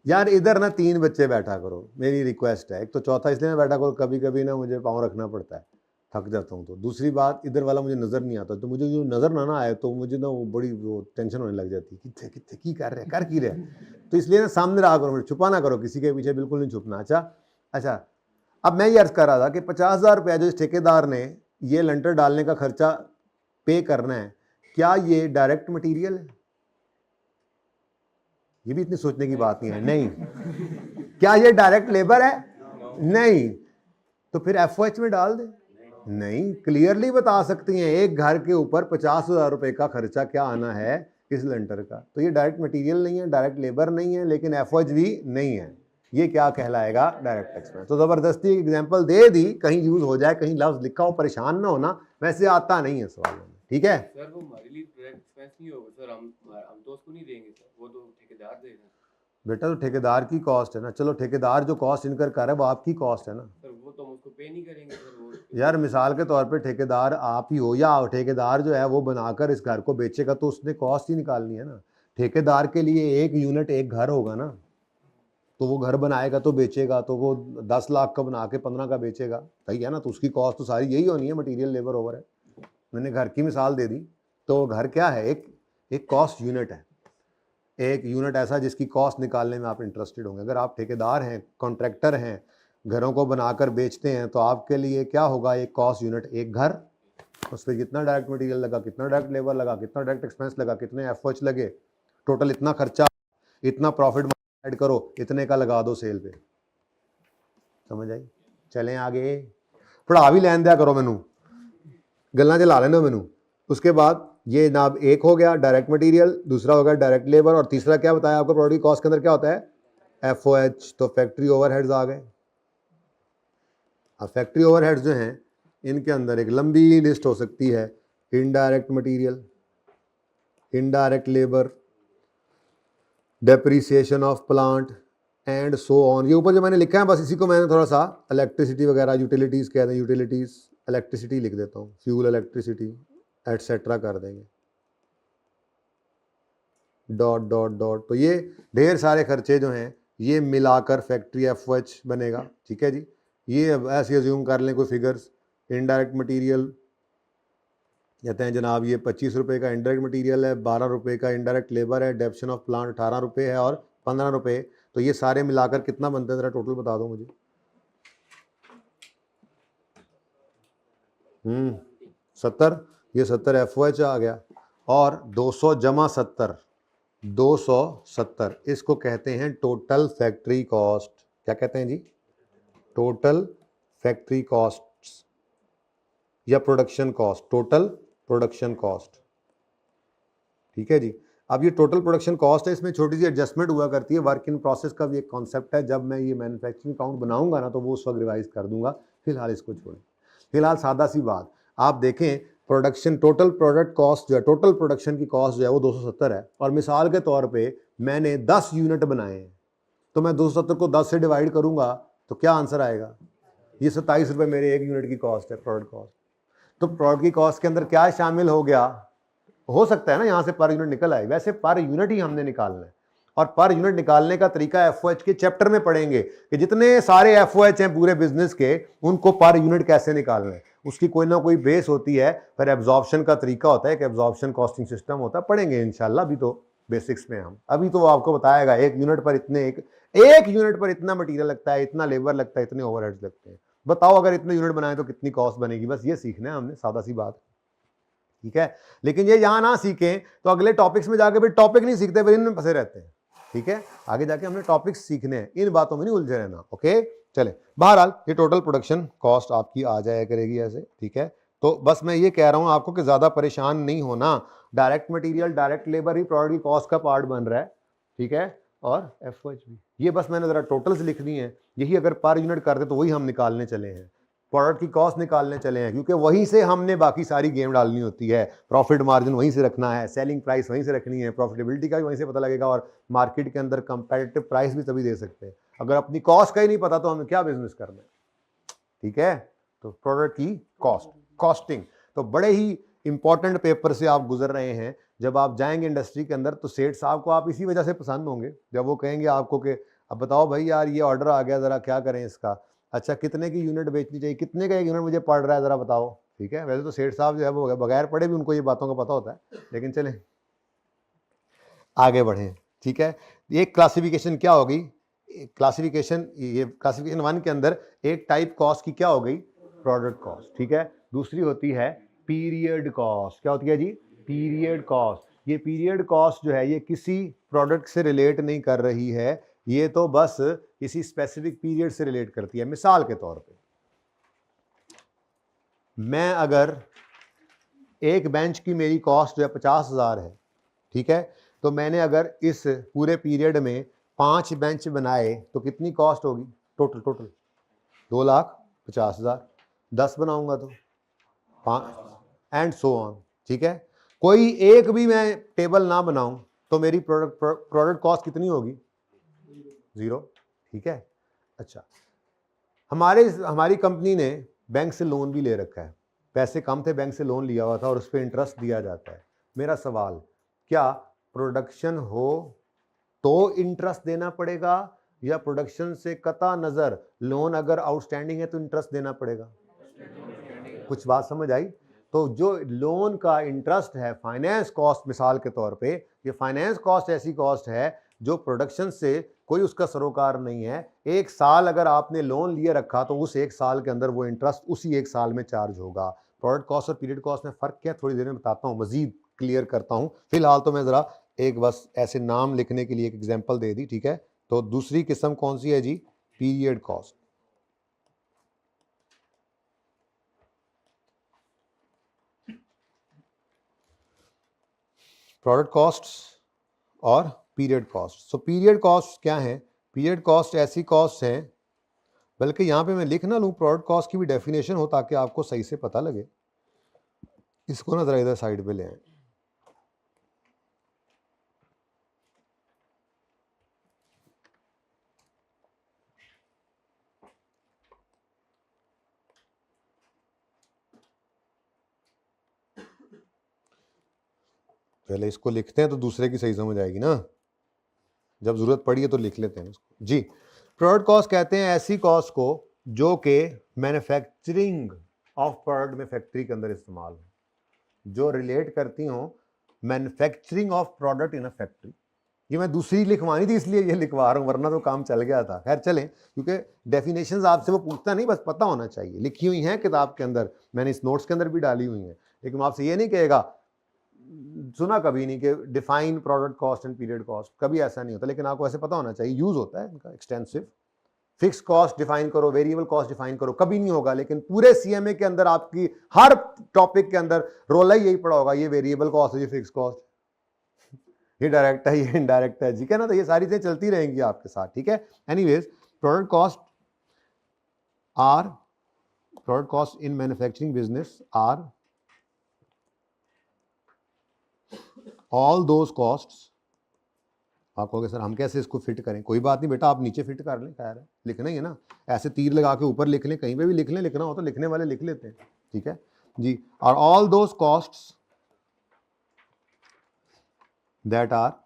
यार। इधर ना 3 बच्चे बैठा करो, मेरी रिक्वेस्ट है। एक तो चौथा इसलिए मैं बैठा करो, कभी कभी ना मुझे पाँव रखना पड़ता है, थक जाता हूँ। तो दूसरी बात, इधर वाला मुझे नज़र नहीं आता, तो मुझे जो नज़र ना आए तो मुझे ना वो बड़ी वो टेंशन होने लग जाती है, कितने कितने की कर रहे कर की रहे। तो इसलिए ना सामने रहा करो, छुपा ना करो, किसी के पीछे बिल्कुल नहीं छुपना। अच्छा, अब मैं ये अर्ज कर रहा था कि 50,000 रुपया जो इस ठेकेदार ने ये लंटर डालने का खर्चा पे करना है, क्या ये डायरेक्ट मटीरियल है? ये भी इतनी सोचने की बात नहीं है। नहीं। क्या ये डायरेक्ट लेबर है? नहीं। तो फिर एफओएच में डाल दे। नहीं, क्लियरली बता सकती हैं एक घर के ऊपर 50,000 रुपए का खर्चा क्या आना है इस लेंटर का। तो ये डायरेक्ट मटेरियल नहीं है, डायरेक्ट लेबर नहीं है, लेकिन एफओएच भी नहीं है। ये क्या कहलाएगा? Direct expense. तो जबरदस्ती एग्जांपल दे दी, कहीं यूज हो जाए, कहीं लफ्ज लिखा हो, परेशान ना होना, वैसे आता नहीं है सवाल में, ठीक है सर? वो हमारे लिए डायरेक्ट एक्सपेंस नहीं होगा सर, हम तो उसको नहीं देंगे सर, वो तो ठेकेदार देगा। बेटा, तो ठेकेदार की कॉस्ट है ना। चलो, ठेकेदार जो कॉस्ट इनकर कर रहा है वो आपकी कॉस्ट है ना सर, वो तो हम उसको पे नहीं करेंगे सर। वो यार मिसाल के तौर पे ठेकेदार आप ही हो, या ठेकेदार जो है वो बनाकर इस घर को बेचेगा, तो उसने कॉस्ट ही निकालनी है ना। ठेकेदार के लिए एक यूनिट एक घर होगा ना, तो वो घर बनाएगा तो बेचेगा, तो वो 10 लाख का बना के 15 का बेचेगा, सही है ना। तो उसकी कॉस्ट तो सारी यही होनी है, मटेरियल लेबर ओवर है। मैंने घर की मिसाल दे दी, तो घर क्या है? एक कॉस्ट यूनिट है, एक यूनिट ऐसा जिसकी कॉस्ट निकालने में आप इंटरेस्टेड होंगे। अगर आप ठेकेदार हैं, कॉन्ट्रैक्टर हैं, घरों को बनाकर बेचते हैं, तो आपके लिए क्या होगा? एक कॉस्ट यूनिट एक घर, उस पर कितना डायरेक्ट मटेरियल लगा, कितना डायरेक्ट लेबर लगा, कितना डायरेक्ट एक्सपेंस लगा, कितने एफओएच लगे, टोटल इतना खर्चा, इतना प्रॉफिट ऐड करो, इतने का लगा दो सेल पे। समझ आई? चलें आगे, पढ़ा भी लैन दिया करो मैनू, गल्लां चला लेना मैनू। उसके बाद ये जनाब एक हो गया डायरेक्ट मटेरियल, दूसरा हो गया डायरेक्ट लेबर, और तीसरा क्या बताया आपको? प्रोडक्ट कॉस्ट के अंदर क्या होता है? एफओएच। तो फैक्ट्री ओवरहेड्स आ गए। अब फैक्ट्री ओवरहेड्स जो हैं, इनके अंदर एक लंबी लिस्ट हो सकती है। Indirect material, indirect labour, depreciation of plant and so on. ये ऊपर जो मैंने लिखा है बस इसी को मैंने थोड़ा सा इलेक्ट्रिसिटी वगैरह, यूटिलिटीज़ कहते हैं, यूटिलिटीज़ इलेक्ट्रिसिटी लिख देता हूँ, फ्यूल इलेक्ट्रिसिटी एटसेट्रा कर देंगे, डॉट डॉट डॉट। तो ये ढेर सारे खर्चे जो हैं ये मिलाकर फैक्ट्री एफओएच बनेगा, ठीक है जी। ये ऐसे अज्यूम कर लें कोई फिगर्स। इनडायरेक्ट मटेरियल कहते हैं जनाब ये 25 रुपये का इनडायरेक्ट मटेरियल है, 12 रुपये का इनडायरेक्ट लेबर है, डेप्शन ऑफ प्लांट 18 रुपये है, और 15 रुपये। तो ये सारे मिलाकर कितना बनता है? ज़रा टोटल बता दो मुझे। 70। ये 70 एफओएच आ गया, और 200 जमा 70, 270 इसको कहते हैं टोटल फैक्ट्री कॉस्ट। क्या कहते हैं जी? टोटल फैक्ट्री कॉस्ट या production cost, total production cost, ठीक है जी। अब ये टोटल प्रोडक्शन कॉस्ट है, इसमें छोटी सी एडजस्टमेंट हुआ करती है, वर्क इन प्रोसेस का भी एक कॉन्सेप्ट है। जब मैं ये मैन्युफैक्चरिंग अकाउंट बनाऊंगा ना, तो वो उस वक्त रिवाइज कर दूंगा, फिलहाल इसको छोड़ें। फिलहाल सादा सी बात, आप देखें प्रोडक्शन, टोटल प्रोडक्ट कॉस्ट जो है, टोटल प्रोडक्शन की कॉस्ट जो है वो 270 है, और मिसाल के तौर पे मैंने 10 यूनिट बनाए हैं, तो मैं 270 को 10 से डिवाइड करूंगा तो क्या आंसर आएगा? ये 27 रुपये मेरे एक यूनिट की कॉस्ट है, प्रोडक्ट कॉस्ट। तो प्रोडक्ट की कॉस्ट के अंदर क्या शामिल हो गया? हो सकता है ना यहाँ से पर यूनिट निकल आए, वैसे पर यूनिट ही हमने निकालना है। और पर यूनिट निकालने का तरीका एफओएच के चैप्टर में पढ़ेंगे कि जितने सारे एफओएच हैं पूरे बिजनेस के, उनको पर यूनिट कैसे निकालना है, उसकी कोई ना कोई बेस होती है, फिर एब्जॉर्प्शन का तरीका होता है कि एब्जॉर्प्शन कॉस्टिंग सिस्टम होता है, पढ़ेंगे इंशाल्लाह। अभी तो बेसिक्स में हम, अभी तो वो आपको बताएगा एक यूनिट पर इतने, एक यूनिट पर इतना मटीरियल लगता है, इतना लेबर लगता है, इतने ओवरहेड्स लगते हैं, बताओ अगर इतने यूनिट बनाए तो कितनी कॉस्ट बनेगी। बस ये सीखना है हमने, सादा सी बात, ठीक है। लेकिन ये यहां ना सीखें तो अगले टॉपिक्स में जाके फिर टॉपिक नहीं सीखते, फिर इनमें फंसे रहते हैं, ठीक है। आगे जाके हमने टॉपिक्स सीखने हैं, इन बातों में नहीं उलझे रहना, ओके। चले, बहरहाल ये टोटल प्रोडक्शन कॉस्ट आपकी आ जाया करेगी ऐसे, ठीक है। तो बस मैं ये कह रहा हूं आपको कि ज्यादा परेशान नहीं होना, डायरेक्ट मटेरियल डायरेक्ट लेबर ही प्रोडक्ट की कॉस्ट का पार्ट बन रहा है, ठीक है। और एफओएच भी, ये बस मैंने जरा टोटल्स लिखनी है, यही अगर पर यूनिट करते तो वही हम निकालने चले हैं, प्रोडक्ट की कॉस्ट निकालने चले हैं, क्योंकि वहीं से हमने बाकी सारी गेम डालनी होती है, प्रॉफिट मार्जिन वहीं से रखना है, सेलिंग प्राइस वहीं से रखनी है, प्रॉफिटेबिलिटी का भी वहीं से पता लगेगा, और मार्केट के अंदर कंपैरेटिव प्राइस भी तभी दे सकते हैं। अगर अपनी कॉस्ट का ही नहीं पता तो हमें क्या बिजनेस करना है, ठीक है। तो प्रोडक्ट की कॉस्ट, कॉस्टिंग तो बड़े ही इंपॉर्टेंट पेपर से आप गुजर रहे हैं। जब आप जाएंगे इंडस्ट्री के अंदर तो सेठ साहब को आप इसी वजह से पसंद होंगे, जब वो कहेंगे आपको कि अब बताओ भाई यार ये ऑर्डर आ गया, जरा क्या करें इसका, अच्छा कितने की यूनिट बेचनी चाहिए, कितने का एक यूनिट मुझे पड़ रहा है जरा बताओ, ठीक है। वैसे तो सेठ साहब जो है वो बगैर पढ़े भी उनको ये बातों का पता होता है, लेकिन चलें आगे बढ़ें, ठीक है। एक क्लासिफिकेशन क्या होगी, क्लासिफिकेशन, ये क्लासिफिकेशन 1 के अंदर एक टाइप कॉस्ट की क्या हो गई, प्रोडक्ट कॉस्ट, ठीक है। दूसरी होती है पीरियड कॉस्ट, क्या होती है जी, पीरियड कॉस्ट। ये पीरियड कॉस्ट जो है ये किसी प्रोडक्ट से रिलेट नहीं कर रही है, ये तो बस किसी स्पेसिफिक पीरियड से रिलेट करती है। मिसाल के तौर पे मैं अगर एक बेंच की मेरी कॉस्ट जो है 50,000 है, ठीक है, तो मैंने अगर इस पूरे पीरियड में 5 बेंच बनाए तो कितनी कॉस्ट होगी, टोटल 2,50,000। 10 बनाऊंगा तो 5 एंड सो ऑन, ठीक है। कोई एक भी मैं टेबल ना बनाऊं तो मेरी प्रोडक्ट कॉस्ट कितनी होगी, 0, ठीक है। अच्छा, हमारी कंपनी ने बैंक से लोन भी ले रखा है, पैसे कम थे, बैंक से लोन लिया हुआ था और उस पर इंटरेस्ट दिया जाता है। मेरा सवाल, क्या प्रोडक्शन हो तो इंटरेस्ट देना पड़ेगा, या प्रोडक्शन से कता नजर लोन अगर आउटस्टैंडिंग है तो इंटरेस्ट देना पड़ेगा? कुछ बात समझ आई? तो जो लोन का इंटरेस्ट है, फाइनेंस कॉस्ट मिसाल के तौर पे, ये फाइनेंस कॉस्ट ऐसी कॉस्ट है जो प्रोडक्शन से कोई उसका सरोकार नहीं है। एक साल अगर आपने लोन लिए रखा तो उस एक साल के अंदर वो इंटरेस्ट उसी एक साल में चार्ज होगा। प्रोडक्ट कॉस्ट और पीरियड कॉस्ट में फर्क क्या, थोड़ी देर में बताता हूँ, मजीद क्लियर करता हूँ। फिलहाल तो मैं जरा एक बस ऐसे नाम लिखने के लिए एक एग्जाम्पल दे दी, ठीक है। तो दूसरी किस्म कौन सी है जी, पीरियड कॉस्ट। प्रोडक्ट कॉस्ट्स और period cost. So period cost क्या है, पीरियड कॉस्ट ऐसी कॉस्ट है, बल्कि यहाँ पे मैं लिख ना लूँ प्रोडक्ट कॉस्ट की भी डेफिनेशन हो ताकि आपको सही से पता लगे। इसको ना जरा इधर साइड पे ले आए। पहले इसको लिखते हैं तो दूसरे की सही समझ आएगी ना, जब जरूरत पड़ी है तो लिख लेते हैं इसको जी। प्रोडक्ट कॉस्ट कहते हैं ऐसी कॉस्ट को जो कि मैन्युफैक्चरिंग ऑफ प्रोडक्ट में फैक्ट्री के अंदर इस्तेमाल हो, जो रिलेट करती हो manufacturing of product in a factory. ये मैं दूसरी लिखवानी थी इसलिए ये लिखवा रहा हूँ, वरना तो काम चल गया था। खैर चलें, क्योंकि डेफिनेशंस आपसे वो पूछता नहीं, बस पता होना चाहिए। लिखी हुई हैं किताब के अंदर, मैंने इस नोट्स के अंदर भी डाली हुई हैं, लेकिन आपसे ये नहीं कहेगा, सुना कभी नहीं कि define product cost and period cost, कभी ऐसा नहीं होता, लेकिन आपको ऐसे पता होना चाहिए, यूज होता है इनका एक्सटेंसिव। फिक्स कॉस्ट डिफाइन करो, वेरिएबल कॉस्ट डिफाइन करो, कभी नहीं होगा, लेकिन पूरे सीएमए के अंदर आपकी हर टॉपिक के अंदर रोला ही यही पड़ा होगा, ये वेरिएबल कॉस्ट है, ये फिक्स कॉस्ट, ये डायरेक्ट है, ये इनडायरेक्ट है, ठीक है ना। तो ये सारी चीजें चलती रहेंगी आपके साथ, ठीक है। Anyways, product cost in manufacturing business are all those costs. आप कहोगे सर हम कैसे इसको फिट करें, कोई बात नहीं बेटा, आप नीचे फिट कर लें, खैर है, लिखना ही है ना, ऐसे तीर लगा के ऊपर लिख लें, कहीं पे भी लिख लें, लिखना हो तो लिखने वाले लिख लेते हैं, ठीक है जी। और all those costs that are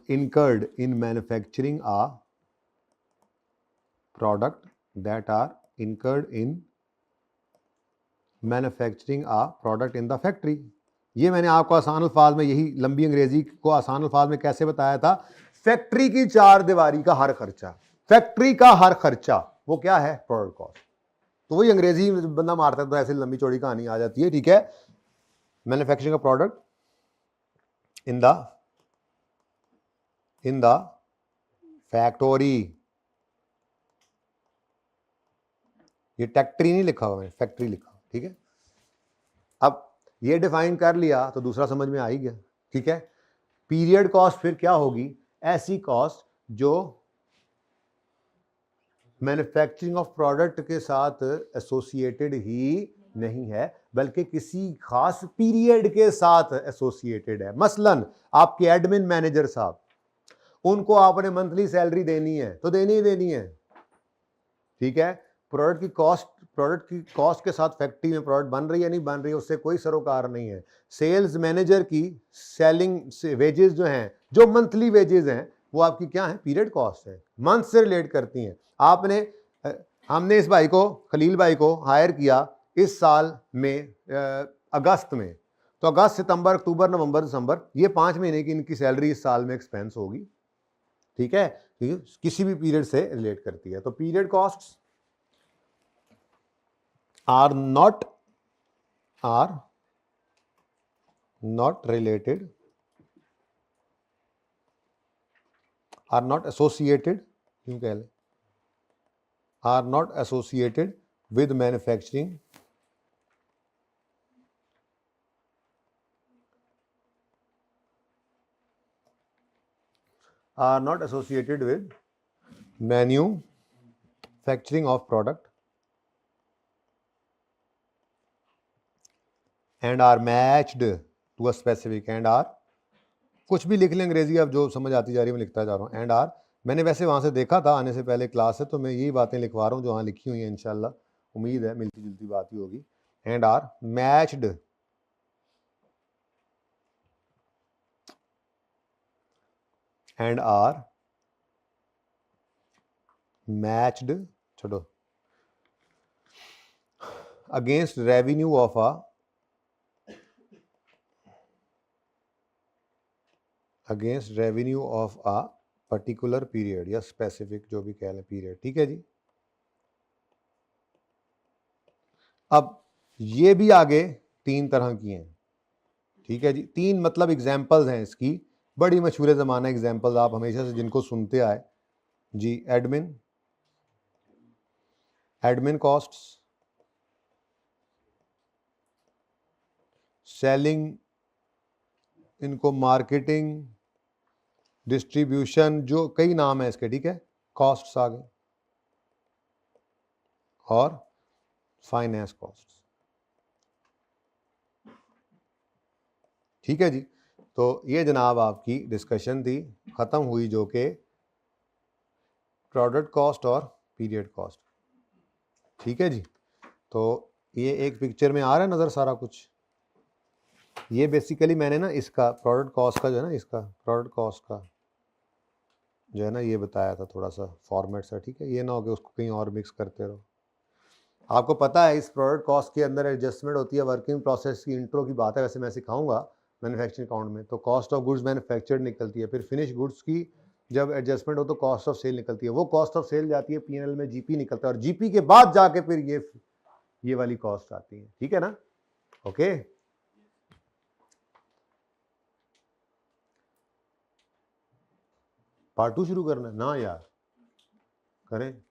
incurred in manufacturing a product that are incurred in manufacturing a product in the factory। ये मैंने आपको आसान अल्फाज में, यही लंबी अंग्रेजी को आसान अल्फाज में कैसे बताया था, फैक्ट्री की चार दीवारी का हर खर्चा, फैक्ट्री का हर खर्चा वो क्या है, प्रोडक्ट कॉस्ट। तो वही अंग्रेजी बंदा मारता है तो ऐसे लंबी चौड़ी कहानी आ जाती है, ठीक है। मैन्युफैक्चरिंग का प्रोडक्ट इन द फैक्टरी, ये टैक्ट्री नहीं लिखा हुआ है, फैक्ट्री लिखा हुआ, ठीक है। अब ये डिफाइन कर लिया तो दूसरा समझ में आ ही गया, ठीक है। पीरियड कॉस्ट फिर क्या होगी, ऐसी कॉस्ट जो मैन्युफैक्चरिंग ऑफ प्रोडक्ट के साथ एसोसिएटेड ही नहीं है बल्कि किसी खास पीरियड के साथ एसोसिएटेड है। मसलन आपके एडमिन मैनेजर साहब, उनको आपने मंथली सैलरी देनी है तो देनी ही देनी है, ठीक है। प्रोडक्ट की कॉस्ट के साथ फैक्ट्री में प्रोडक्ट बन रही है नहीं बन रही है उससे कोई सरोकार नहीं है। सेल्स मैनेजर की सेलिंग से वेजेस जो हैं, जो मंथली वेजेस हैं, वो आपकी क्या है, पीरियड कॉस्ट है, मंथ से रिलेट करती हैं। हमने इस भाई को, खलील भाई को हायर किया इस साल में अगस्त में, तो अगस्त सितंबर अक्टूबर नवंबर दिसंबर, ये 5 महीने की इनकी सैलरी इस साल में एक्सपेंस होगी, ठीक है। किसी भी पीरियड से रिलेट करती है। तो period costs are not related, are not associated, यूं कह लें, are not associated with manufacturing of product and are matched to a specific, and are, कुछ भी लिख लें अंग्रेजी, अब जो समझ आती जा रही है मैं लिखता जा रहा हूँ। एंड आर मैंने वैसे वहाँ से देखा था आने से पहले क्लास से, तो मैं यही बातें लिखवा रहा हूँ जो वहाँ लिखी हुई हैं, इंशाल्लाह उम्मीद है मिलती जुलती बात ही होगी। एंड आर मैच्ड छोड़ो against revenue of a particular period या स्पेसिफिक, जो भी कह लें पीरियड, ठीक है जी। अब ये भी आगे 3 तरह की हैं, ठीक है जी। 3 मतलब एग्जाम्पल्स हैं इसकी, बड़ी मशहूर ज़माना एग्जाम्पल्स आप हमेशा से जिनको सुनते आए जी। एडमिन कॉस्ट्स, सेलिंग, इनको मार्केटिंग, डिस्ट्रीब्यूशन, जो कई नाम है इसके, ठीक है, कॉस्ट्स आ गए, और फाइनेंस कॉस्ट्स, ठीक है जी। तो ये जनाब आपकी डिस्कशन थी, ख़त्म हुई, जो कि प्रोडक्ट कॉस्ट और पीरियड कॉस्ट, ठीक है जी। तो ये एक पिक्चर में आ रहा है नज़र सारा कुछ। ये बेसिकली मैंने ना इसका प्रोडक्ट कॉस्ट का जो है ना, इसका प्रोडक्ट कॉस्ट का जो है ना ये बताया था, थोड़ा सा फॉर्मेट सा, ठीक है। ये ना हो कि उसको कहीं और मिक्स करते रहो। आपको पता है इस प्रोडक्ट कॉस्ट के अंदर एडजस्टमेंट होती है, वर्किंग प्रोसेस की इंट्रो की बात है, वैसे मैं सिखाऊंगा मैन्युफैक्चरिंग अकाउंट में। तो कॉस्ट ऑफ गुड्स मैन्युफैक्चर्ड निकलती है, फिर फिनिश गुड्स की जब एडजस्टमेंट हो तो कॉस्ट ऑफ सेल निकलती है, वो कॉस्ट ऑफ सेल जाती है पीएनएल में, जीपी निकलता है, और जीपी के बाद जाके फिर ये वाली कॉस्ट आती है, ठीक है ना। ओके, पार्ट 2 शुरू करना है ना यार, करें।